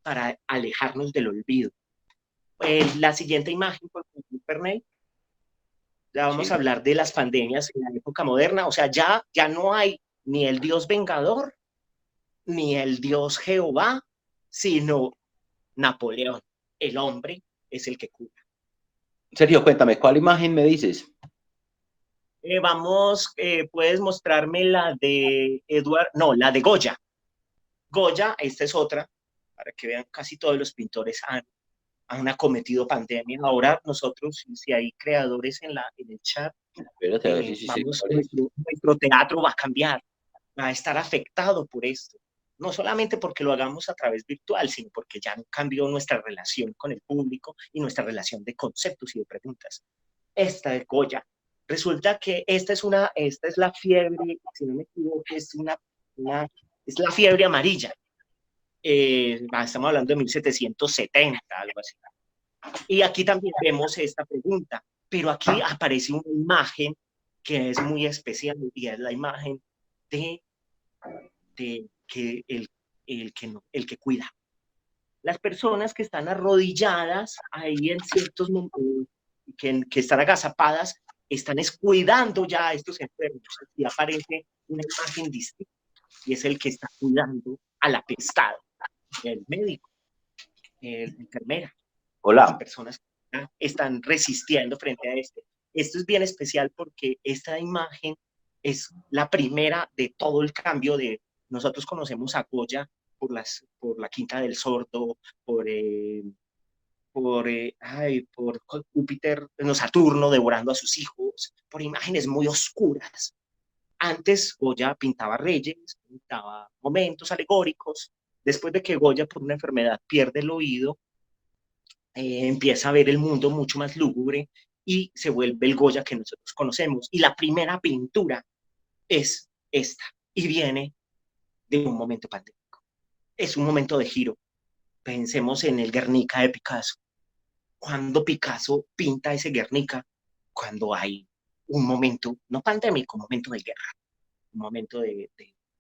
para alejarnos del olvido. La siguiente imagen, por favor, Perney. Ya vamos a hablar de las pandemias en la época moderna. O sea, ya no hay ni el Dios vengador, ni el Dios Jehová, sino Napoleón. El hombre es el que cura. Sergio, cuéntame, ¿cuál imagen me dices? Puedes mostrarme la de la de Goya. Goya, esta es otra, para que vean, casi todos los pintores han acometido pandemia. Ahora nosotros, si hay creadores en el chat, Espérate, a ver si sé cuál es. nuestro teatro va a cambiar, va a estar afectado por esto. No solamente porque lo hagamos a través virtual, sino porque ya cambió nuestra relación con el público y nuestra relación de conceptos y de preguntas. Esta de Goya. Resulta que esta es la fiebre, si no me equivoco, es la fiebre amarilla. Estamos hablando de 1770, algo así. Y aquí también vemos esta pregunta, pero aquí aparece una imagen que es muy especial y es la imagen de que el que cuida. Las personas que están arrodilladas ahí en ciertos momentos, que están agazapadas, están cuidando ya a estos enfermos. Y aparece una imagen distinta, y es el que está cuidando al apestado, el médico, la enfermera, las Hola. personas que están resistiendo frente a este. Esto es bien especial porque esta imagen es la primera de todo el cambio de, nosotros conocemos a Goya por la Quinta del Sordo, por, por Júpiter, no, Saturno devorando a sus hijos, por imágenes muy oscuras. Antes Goya pintaba reyes, pintaba momentos alegóricos. Después de que Goya por una enfermedad pierde el oído, empieza a ver el mundo mucho más lúgubre y se vuelve el Goya que nosotros conocemos. Y la primera pintura es esta y viene de un momento pandémico. Es un momento de giro. Pensemos en el Guernica de Picasso. Cuando Picasso pinta ese Guernica, cuando hay un momento, no pandémico, un momento de guerra, un momento de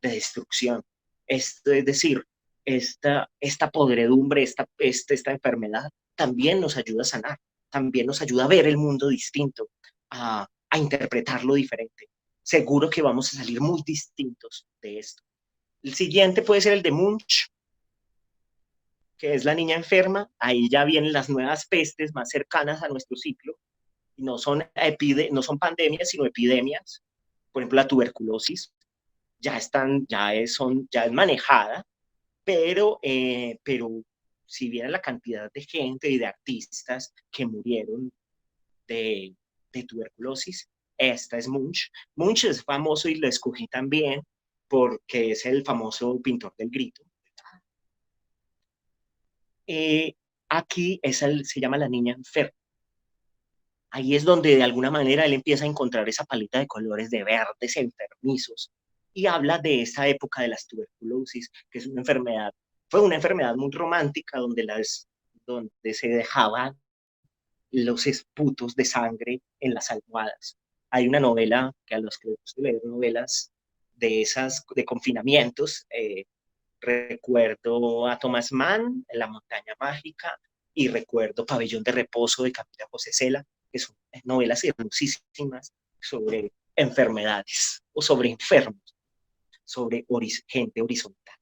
destrucción. Es decir, esta podredumbre, esta enfermedad también nos ayuda a sanar, también nos ayuda a ver el mundo distinto, a interpretarlo diferente. Seguro que vamos a salir muy distintos de esto. El siguiente puede ser el de Munch, que es la niña enferma. Ahí ya vienen las nuevas pestes más cercanas a nuestro ciclo. Y no son pandemias, sino epidemias. Por ejemplo, la tuberculosis ya es manejada, pero si viera la cantidad de gente y de artistas que murieron de, de tuberculosis, esta es Munch. Munch es famoso y lo escogí también porque es el famoso pintor del grito. Eh, Aquí se llama La niña enferma. Ahí es donde de alguna manera él empieza a encontrar esa paleta de colores de verdes enfermizos y habla de esa época de las tuberculosis, que es una enfermedad, fue una enfermedad muy romántica donde se dejaban los esputos de sangre en las almohadas. Hay una novela que a los que les gusta leer novelas de esas de confinamientos, recuerdo a Thomas Mann, La montaña mágica, y recuerdo Pabellón de reposo de Camila José Cela, que son novelas hermosísimas sobre enfermedades o sobre enfermos, sobre gente horizontal.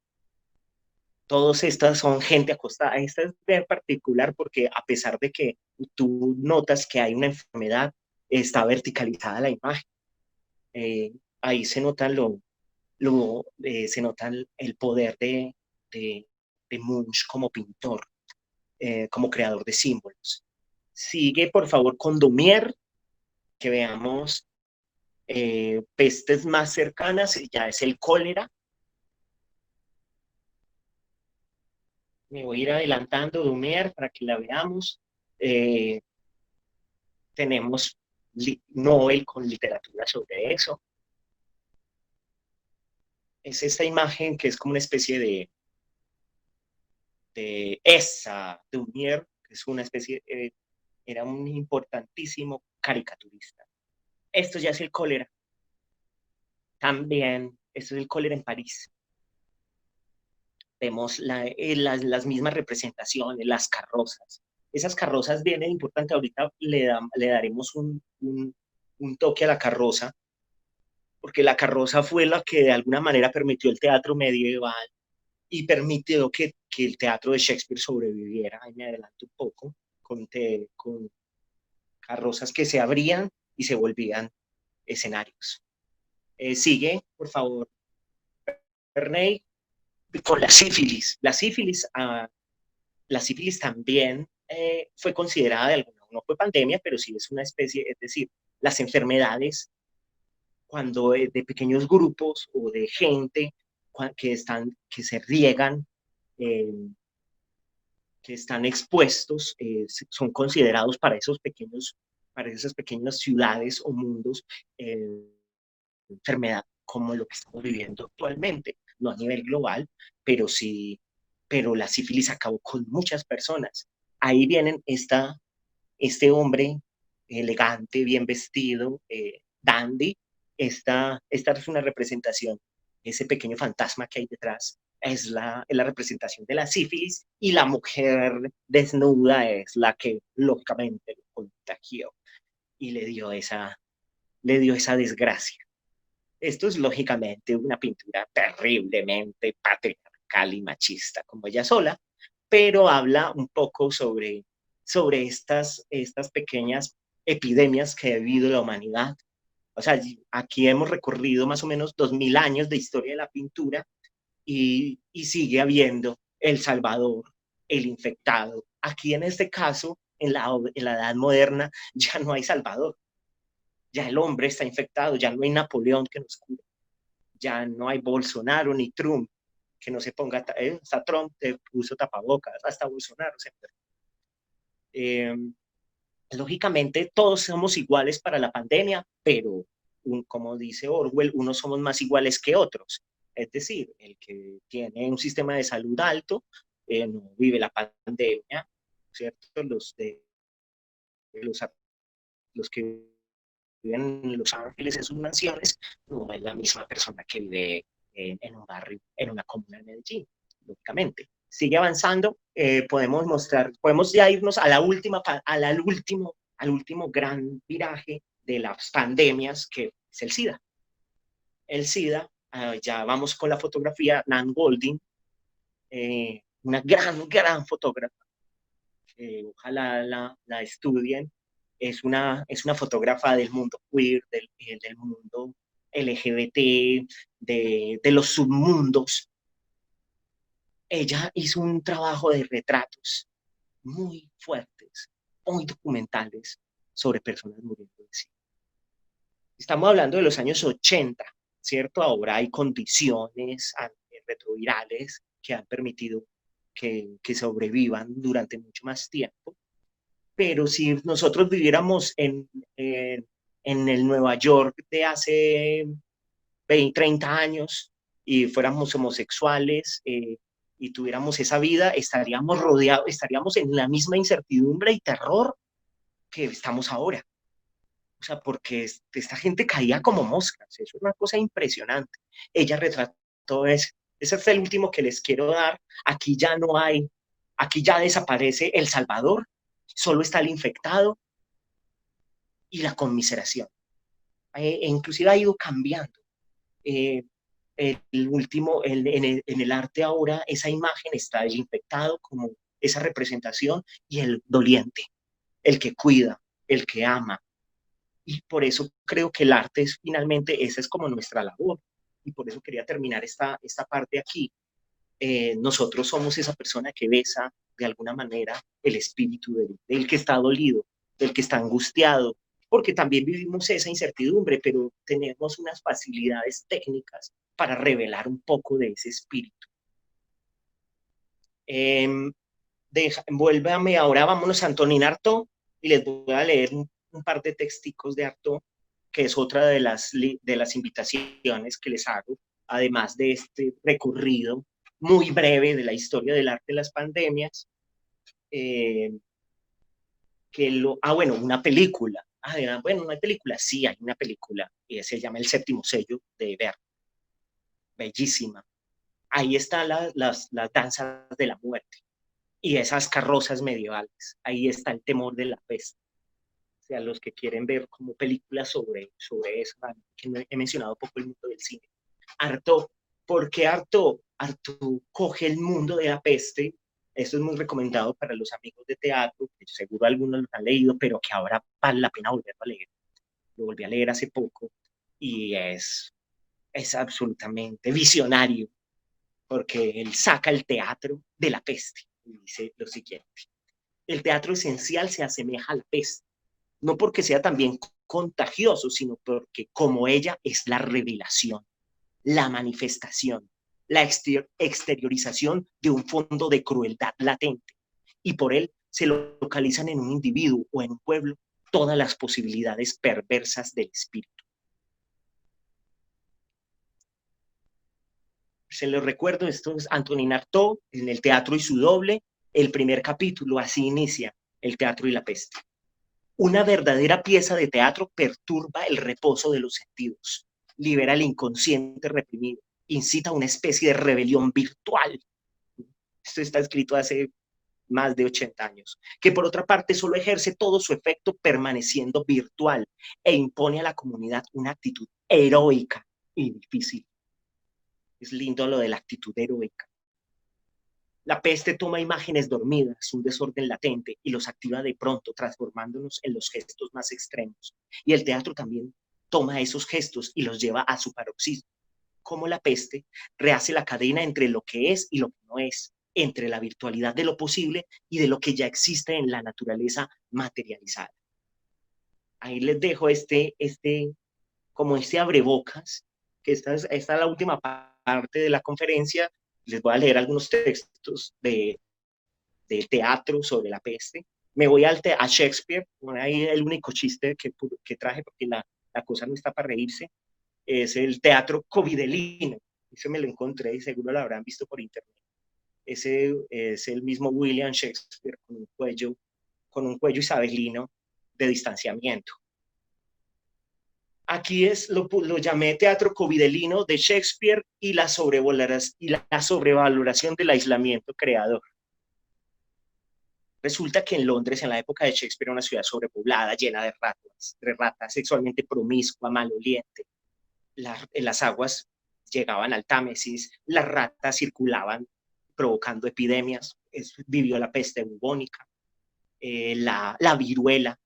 Todas estas son gente acostada. Esta es en particular porque a pesar de que tú notas que hay una enfermedad, está verticalizada la imagen. Ahí se nota se nota el poder de, de Munch como pintor, como creador de símbolos. Sigue, por favor, con Dumier, que veamos pestes más cercanas, ya es el cólera. Me voy a ir adelantando Dumier para que la veamos. Eh, Tenemos Nobel con literatura sobre eso. Es esta imagen que es como una especie de esa Dumier, que es una especie, era un importantísimo caricaturista. Esto ya es el cólera. También, esto es el cólera en París. Vemos las mismas representaciones, las carrozas. Esas carrozas vienen importante, ahorita le daremos un toque a la carroza, porque la carroza fue la que de alguna manera permitió el teatro medieval y permitió que el teatro de Shakespeare sobreviviera. Ahí me adelanto un poco, con carrozas que se abrían y se volvían escenarios. Sigue, por favor, Bernay, con la sífilis. La sífilis también fue considerada de alguna, no fue pandemia, pero sí es una especie, es decir, las enfermedades cuando de pequeños grupos o de gente que se riegan, eh, que están expuestos, son considerados para esas pequeñas ciudades o mundos, enfermedad como lo que estamos viviendo actualmente, no a nivel global, pero sí, pero la sífilis acabó con muchas personas. Ahí vienen este hombre elegante, bien vestido, dandy. Esta es una representación, ese pequeño fantasma que hay detrás es la representación de la sífilis y la mujer desnuda es la que lógicamente lo contagió y le dio esa desgracia. Esto es lógicamente una pintura terriblemente patriarcal y machista como ella sola, pero habla un poco sobre estas pequeñas epidemias que ha vivido la humanidad O sea, aquí hemos recorrido más o menos 2000 años de historia de la pintura y sigue habiendo El Salvador, el infectado. Aquí en este caso, en la edad moderna, ya no hay Salvador. Ya el hombre está infectado, ya no hay Napoleón que nos cure, ya no hay Bolsonaro ni Trump que no se ponga, hasta Trump te puso tapabocas, hasta Bolsonaro se eh, lógicamente todos somos iguales para la pandemia, pero como dice Orwell, unos somos más iguales que otros. Es decir, el que tiene un sistema de salud alto no vive la pandemia, ¿cierto? Los, los que viven en Los Ángeles, en sus mansiones, no es la misma persona que vive en un barrio, en una comuna de Medellín, lógicamente. Sigue avanzando, podemos ya irnos a la última, al último gran viraje de las pandemias, que es el SIDA. El SIDA, ya vamos con la fotografía, Nan Goldin, una gran fotógrafa, ojalá la estudien, es una fotógrafa del mundo queer, del mundo LGBT, de los submundos. Ella hizo un trabajo de retratos muy fuertes, muy documentales sobre personas muriendo de SIDA. Estamos hablando de los años 80, ¿cierto? Ahora hay condiciones retrovirales que han permitido que sobrevivan durante mucho más tiempo. Pero si nosotros viviéramos en el Nueva York de hace 20, 30 años y fuéramos homosexuales y tuviéramos esa vida, estaríamos rodeados, estaríamos en la misma incertidumbre y terror que estamos ahora. O sea, porque esta gente caía como moscas, eso es una cosa impresionante. Ella retrató eso. Ese es el último que les quiero dar. Aquí ya no hay, aquí ya desaparece El Salvador, solo está el infectado y la conmiseración. Inclusive ha ido cambiando. Eh, el último, en el arte ahora, esa imagen está el infectado como esa representación y el doliente, el que cuida, el que ama. Y por eso creo que el arte es finalmente, esa es como nuestra labor. Y por eso quería terminar esta parte aquí. Nosotros somos esa persona que besa de alguna manera el espíritu del que está dolido, del que está angustiado, porque también vivimos esa incertidumbre, pero tenemos unas facilidades técnicas para revelar un poco de ese espíritu. Vuélvame ahora, vámonos a Antonin Artaud y les voy a leer un par de texticos de Artaud, que es otra de las invitaciones que les hago, además de este recorrido muy breve de la historia del arte de las pandemias. Bueno, una película. Bueno, una película, sí, hay una película, y se llama El Séptimo Sello, de Verne. Bellísima. Ahí están las danzas de la muerte y esas carrozas medievales. Ahí está el temor de la peste. O sea, los que quieren ver como películas sobre eso, que he mencionado poco el mundo del cine. Artaud, ¿por qué Artaud? Artaud coge el mundo de la peste. Esto es muy recomendado para los amigos de teatro, que seguro algunos lo han leído, pero que ahora vale la pena volverlo a leer. Lo volví a leer hace poco y es absolutamente visionario, porque él saca el teatro de la peste y dice lo siguiente: el teatro esencial se asemeja a la peste, no porque sea también contagioso, sino porque como ella es la revelación, la manifestación, la exteriorización de un fondo de crueldad latente, y por él se localizan en un individuo o en un pueblo todas las posibilidades perversas del espíritu. Se lo recuerdo, esto es Antonin Artaud en El Teatro y su Doble, el primer capítulo, así inicia El Teatro y la Peste. Una verdadera pieza de teatro perturba el reposo de los sentidos, libera el inconsciente reprimido, incita a una especie de rebelión virtual. Esto está escrito hace más de 80 años, que por otra parte solo ejerce todo su efecto permaneciendo virtual e impone a la comunidad una actitud heroica y difícil. Es lindo lo de la actitud heroica. La peste toma imágenes dormidas, un desorden latente, y los activa de pronto, transformándonos en los gestos más extremos. Y el teatro también toma esos gestos y los lleva a su paroxismo. Como la peste rehace la cadena entre lo que es y lo que no es, entre la virtualidad de lo posible y de lo que ya existe en la naturaleza materializada. Ahí les dejo como este abrebocas, que esta es la última parte de la conferencia. Les voy a leer algunos textos de teatro sobre la peste. Me voy a Shakespeare, ahí el único chiste que traje, porque la cosa no está para reírse, es el teatro covidelino. Eso me lo encontré y seguro lo habrán visto por internet. Ese es el mismo William Shakespeare con un cuello isabelino de distanciamiento. Aquí lo llamé teatro covidelino de Shakespeare y la sobrevaloración del aislamiento creador. Resulta que en Londres, en la época de Shakespeare, era una ciudad sobrepoblada, llena de ratas, sexualmente promiscua, maloliente. Las aguas llegaban al Támesis, las ratas circulaban provocando epidemias, vivió la peste bubónica, la viruela.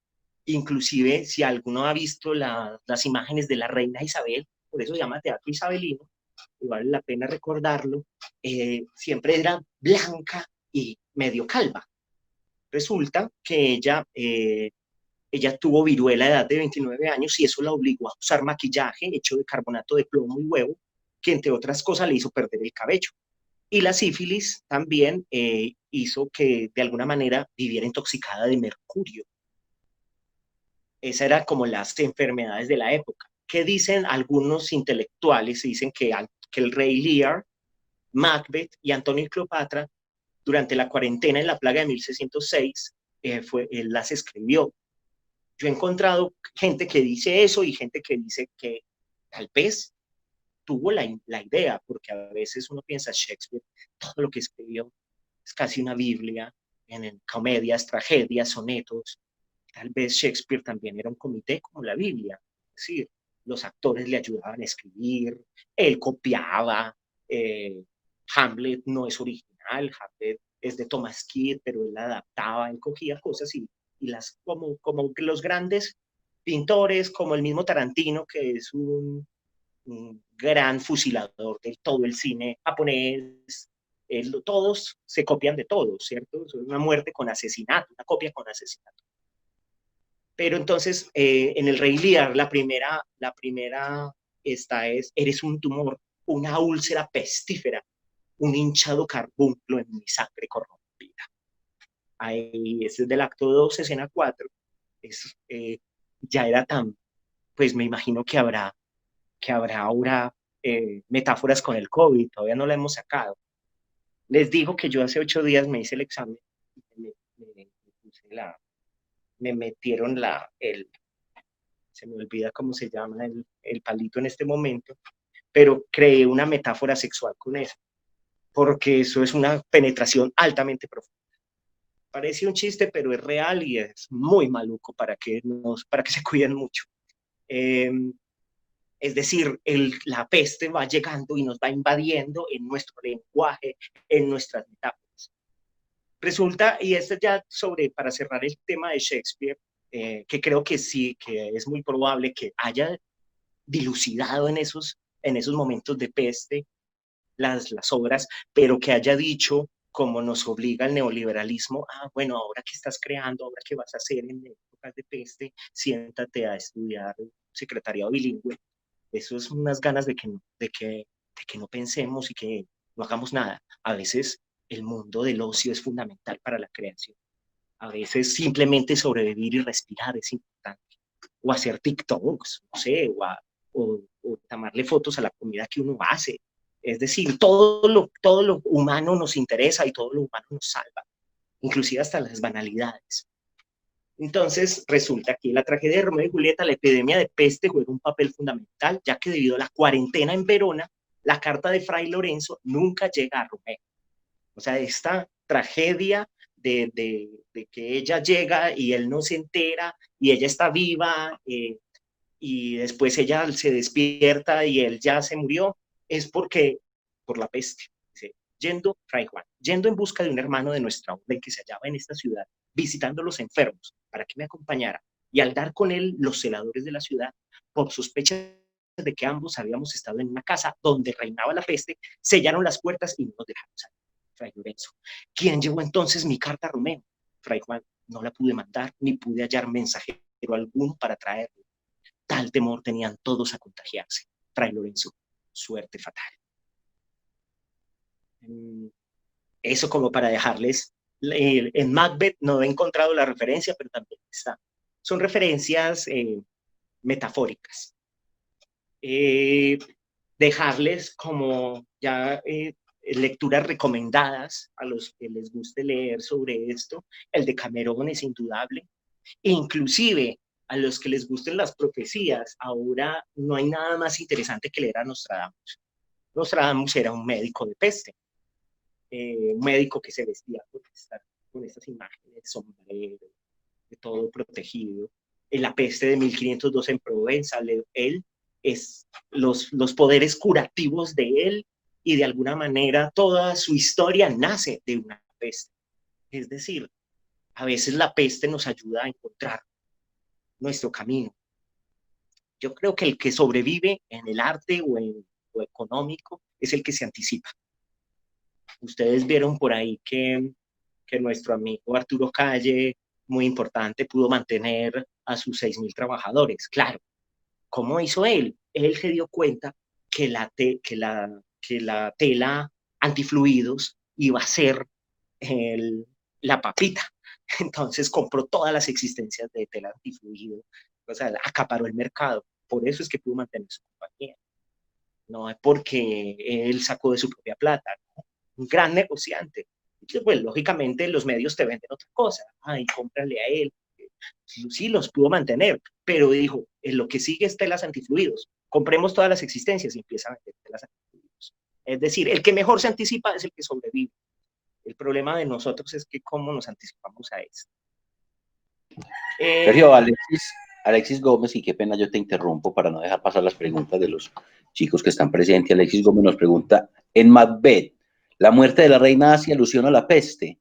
Inclusive, si alguno ha visto las imágenes de la reina Isabel, por eso se llama teatro isabelino, y vale la pena recordarlo, siempre era blanca y medio calva. Resulta que ella tuvo viruela a edad de 29 años y eso la obligó a usar maquillaje hecho de carbonato de plomo y huevo, que entre otras cosas le hizo perder el cabello. Y la sífilis también hizo que de alguna manera viviera intoxicada de mercurio. Esas eran como las enfermedades de la época. ¿Qué dicen algunos intelectuales? Dicen que el rey Lear, Macbeth y Antonio y Cleopatra, durante la cuarentena en la plaga de 1606, él las escribió. Yo he encontrado gente que dice eso y gente que dice que tal vez tuvo la idea, porque a veces uno piensa Shakespeare, todo lo que escribió es casi una Biblia, en comedias, tragedias, sonetos. Tal vez Shakespeare también era un comité como la Biblia, es decir, los actores le ayudaban a escribir, él copiaba, Hamlet no es original, Hamlet es de Thomas Kidd, pero él la adaptaba, él cogía cosas y las, como los grandes pintores, como el mismo Tarantino, que es un gran fusilador de todo el cine japonés, todos se copian de todos, ¿cierto? Es una muerte con asesinato, una copia con asesinato. Pero entonces, en el Rey Lear, la primera esta es, eres un tumor, una úlcera pestífera, un hinchado carbúnculo en mi sangre corrompida. Ahí, ese es del acto 2, escena 4. Es, ya era tan, pues me imagino que habrá ahora metáforas con el COVID, todavía no la hemos sacado. Les digo que yo hace 8 días me hice el examen, me metieron se me olvida cómo se llama el palito en este momento, pero creé una metáfora sexual con eso, porque eso es una penetración altamente profunda. Parece un chiste, pero es real y es muy maluco para que se cuiden mucho. Es decir, la peste va llegando y nos va invadiendo en nuestro lenguaje, en nuestras metáforas. Resulta, y esto ya para cerrar el tema de Shakespeare, que creo que sí, que es muy probable que haya dilucidado en esos momentos de peste las obras, pero que haya dicho, como nos obliga el neoliberalismo, bueno, ahora que estás creando, ahora que vas a hacer en épocas de peste, siéntate a estudiar secretariado bilingüe. Eso es unas ganas de que no pensemos y que no hagamos nada. A veces el mundo del ocio es fundamental para la creación. A veces simplemente sobrevivir y respirar es importante. O hacer TikToks, no sé, o tomarle fotos a la comida que uno hace. Es decir, todo lo humano nos interesa y todo lo humano nos salva, inclusive hasta las banalidades. Entonces, resulta que en la tragedia de Romeo y Julieta, la epidemia de peste juega un papel fundamental, ya que debido a la cuarentena en Verona, la carta de Fray Lorenzo nunca llega a Romeo. O sea, esta tragedia de que ella llega y él no se entera y ella está viva y después ella se despierta y él ya se murió, es por la peste. Dice, Fray Juan, yendo en busca de un hermano de nuestra orden que se hallaba en esta ciudad, visitando los enfermos para que me acompañara, y al dar con él los celadores de la ciudad, por sospecha de que ambos habíamos estado en una casa donde reinaba la peste, sellaron las puertas y no nos dejaron salir. Fray Lorenzo: ¿quién llevó entonces mi carta a Romeo? Fray Juan: no la pude mandar, ni pude hallar mensajero alguno para traerla. Tal temor tenían todos a contagiarse. Fray Lorenzo: suerte fatal. Eso como para dejarles. En Macbeth no he encontrado la referencia, pero también está. Son referencias metafóricas. Dejarles como ya lecturas recomendadas a los que les guste leer sobre esto. El de Cameron es indudable. E inclusive a los que les gusten las profecías, ahora no hay nada más interesante que leer a Nostradamus. Nostradamus era un médico de peste, un médico que se vestía con estas imágenes, sombrero, de todo protegido. En la peste de 1502 en Provenza, él es los poderes curativos de él, y de alguna manera toda su historia nace de una peste. Es decir, a veces la peste nos ayuda a encontrar nuestro camino. Yo creo que el que sobrevive en el arte o en lo económico es el que se anticipa. Ustedes vieron por ahí que nuestro amigo Arturo Calle, muy importante, pudo mantener a sus 6.000 trabajadores. Claro, ¿cómo hizo él? Él se dio cuenta que la tela antifluidos iba a ser la papita. Entonces compró todas las existencias de tela antifluido, o sea, acaparó el mercado. Por eso es que pudo mantener su compañía. No es porque él sacó de su propia plata, ¿no? Un gran negociante. Pues lógicamente los medios te venden otra cosa. Ay, cómprale a él. Sí, los pudo mantener, pero dijo, en lo que sigue es telas antifluidos. Compremos todas las existencias y empieza a vender telas antifluidos. Es decir, el que mejor se anticipa es el que sobrevive. El problema de nosotros es que cómo nos anticipamos a eso. Sergio, Alexis Gómez, y qué pena yo te interrumpo para no dejar pasar las preguntas de los chicos que están presentes. Alexis Gómez nos pregunta, en Macbeth, ¿la muerte de la reina hace alusión a la peste?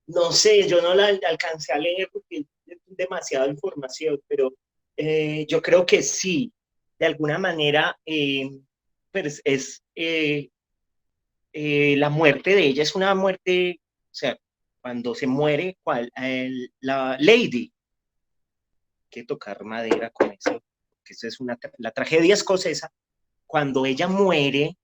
No sé, yo no la alcancé a leer porque es demasiada información, pero yo creo que sí, de alguna manera, pues la muerte de ella es una muerte, o sea, cuando se muere, la Lady, que tocar madera con eso, que eso es la tragedia escocesa, cuando ella muere,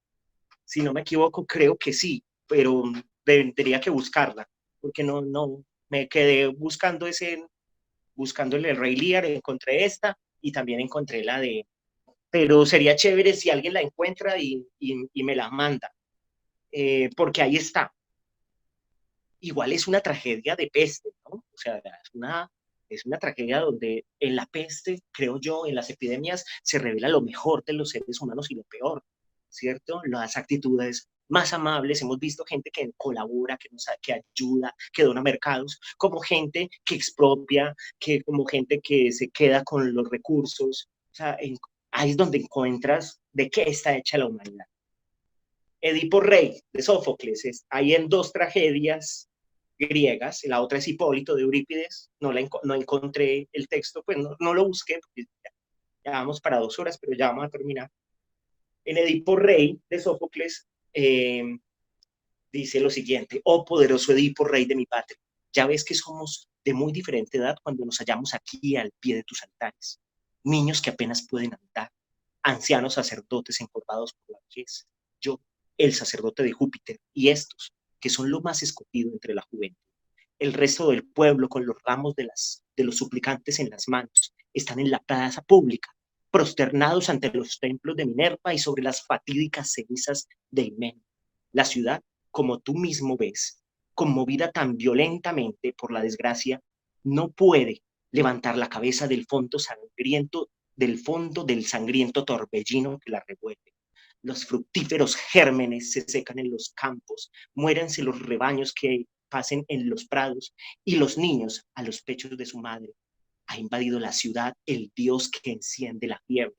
si no me equivoco, creo que sí, pero tendría que buscarla, porque no, me quedé buscando el Rey Lear, encontré esta y también encontré la de, pero sería chévere si alguien la encuentra y me la manda, porque ahí está. Igual es una tragedia de peste, ¿no? O sea, es una tragedia donde en la peste, creo yo, en las epidemias se revela lo mejor de los seres humanos y lo peor, ¿cierto? Las actitudes más amables, hemos visto gente que colabora, que ayuda, que dona mercados, como gente que expropia, como gente que se queda con los recursos. O sea, ahí es donde encuentras de qué está hecha la humanidad. Edipo Rey de Sófocles, hay en dos tragedias griegas, la otra es Hipólito de Eurípides, no encontré el texto, pues no lo busqué, porque ya vamos para 2 horas, pero ya vamos a terminar. En Edipo Rey de Sófocles dice lo siguiente: oh poderoso Edipo, rey de mi patria, ya ves que somos de muy diferente edad cuando nos hallamos aquí al pie de tus altares, niños que apenas pueden andar, ancianos sacerdotes encorvados por la vejez, yo, el sacerdote de Júpiter, y estos, que son lo más escogido entre la juventud. El resto del pueblo, con los ramos de los suplicantes en las manos, están en la plaza pública, prosternados ante los templos de Minerva y sobre las fatídicas cenizas de Himeno. La ciudad, como tú mismo ves, conmovida tan violentamente por la desgracia, no puede levantar la cabeza del fondo del sangriento torbellino que la revuelve. Los fructíferos gérmenes se secan en los campos, muérense los rebaños que pasen en los prados, y los niños a los pechos de su madre. Ha invadido la ciudad el dios que enciende la fiebre,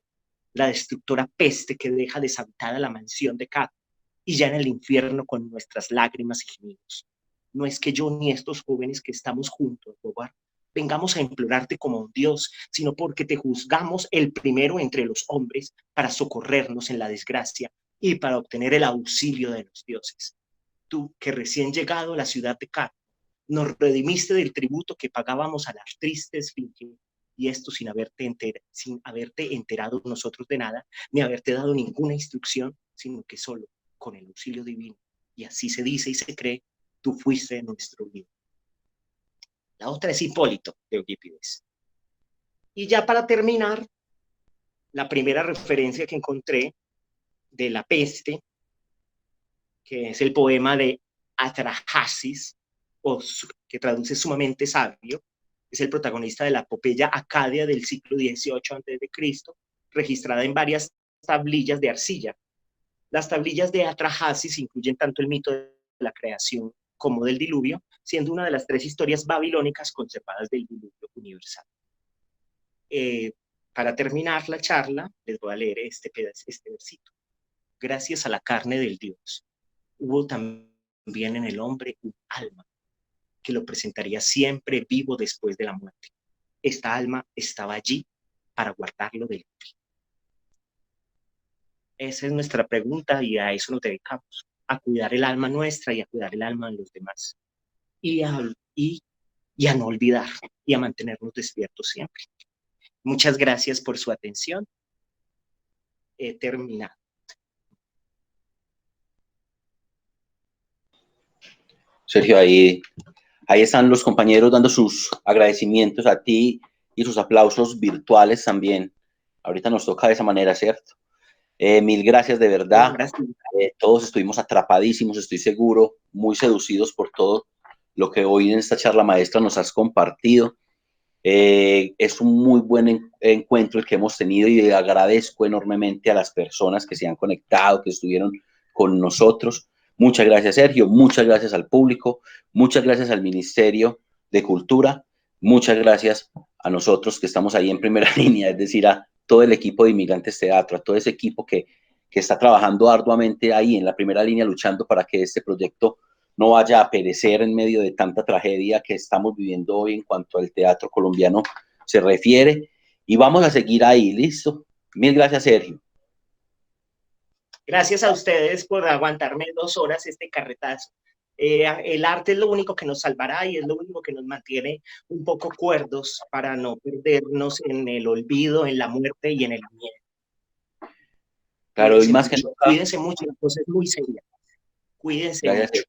la destructora peste que deja deshabitada la mansión de Cat, y ya en el infierno con nuestras lágrimas y gemidos. No es que yo ni estos jóvenes que estamos juntos, Bobar, vengamos a implorarte como un Dios, sino porque te juzgamos el primero entre los hombres para socorrernos en la desgracia y para obtener el auxilio de los dioses. Tú, que recién llegado a la ciudad de Car, nos redimiste del tributo que pagábamos a la triste esfinge, y esto sin haberte enterado nosotros de nada, ni haberte dado ninguna instrucción, sino que solo con el auxilio divino, y así se dice y se cree, tú fuiste nuestro guía. La otra es Hipólito, de Eurípides. Y ya para terminar, la primera referencia que encontré de la peste, que es el poema de Atrahasis, que traduce sumamente sabio, es el protagonista de la epopeya Acadia del siglo XVIII a.C., registrada en varias tablillas de arcilla. Las tablillas de Atrahasis incluyen tanto el mito de la creación como del diluvio, siendo una de las 3 historias babilónicas conservadas del diluvio universal. Para terminar la charla, les voy a leer este versito. Gracias a la carne del Dios, hubo también en el hombre un alma que lo presentaría siempre vivo después de la muerte. Esta alma estaba allí para guardarlo del hombre. Esa es nuestra pregunta y a eso nos dedicamos, a cuidar el alma nuestra y a cuidar el alma de los demás. Y a no olvidar y a mantenernos despiertos siempre. Muchas gracias por su atención. He terminado. Sergio, ahí están los compañeros dando sus agradecimientos a ti y sus aplausos virtuales también. Ahorita nos toca de esa manera, ¿cierto? Mil gracias de verdad. Todos estuvimos atrapadísimos, estoy seguro, muy seducidos por todo lo que hoy en esta charla maestra nos has compartido. Es un muy buen encuentro el que hemos tenido y agradezco enormemente a las personas que se han conectado, que estuvieron con nosotros. Muchas gracias, Sergio. Muchas gracias al público. Muchas gracias al Ministerio de Cultura. Muchas gracias a nosotros que estamos ahí en primera línea, es decir, a todo el equipo de Inmigrantes Teatro, a todo ese equipo que está trabajando arduamente ahí en la primera línea, luchando para que este proyecto no vaya a perecer en medio de tanta tragedia que estamos viviendo hoy en cuanto al teatro colombiano se refiere. Y vamos a seguir ahí, ¿listo? Mil gracias, Sergio. Gracias a ustedes por aguantarme 2 horas este carretazo. El arte es lo único que nos salvará y es lo único que nos mantiene un poco cuerdos para no perdernos en el olvido, en la muerte y en el miedo. Claro, Cuídense y más mucho, que nunca. Cuídense mucho, la cosa es muy seria. Cuídense Gracias. mucho.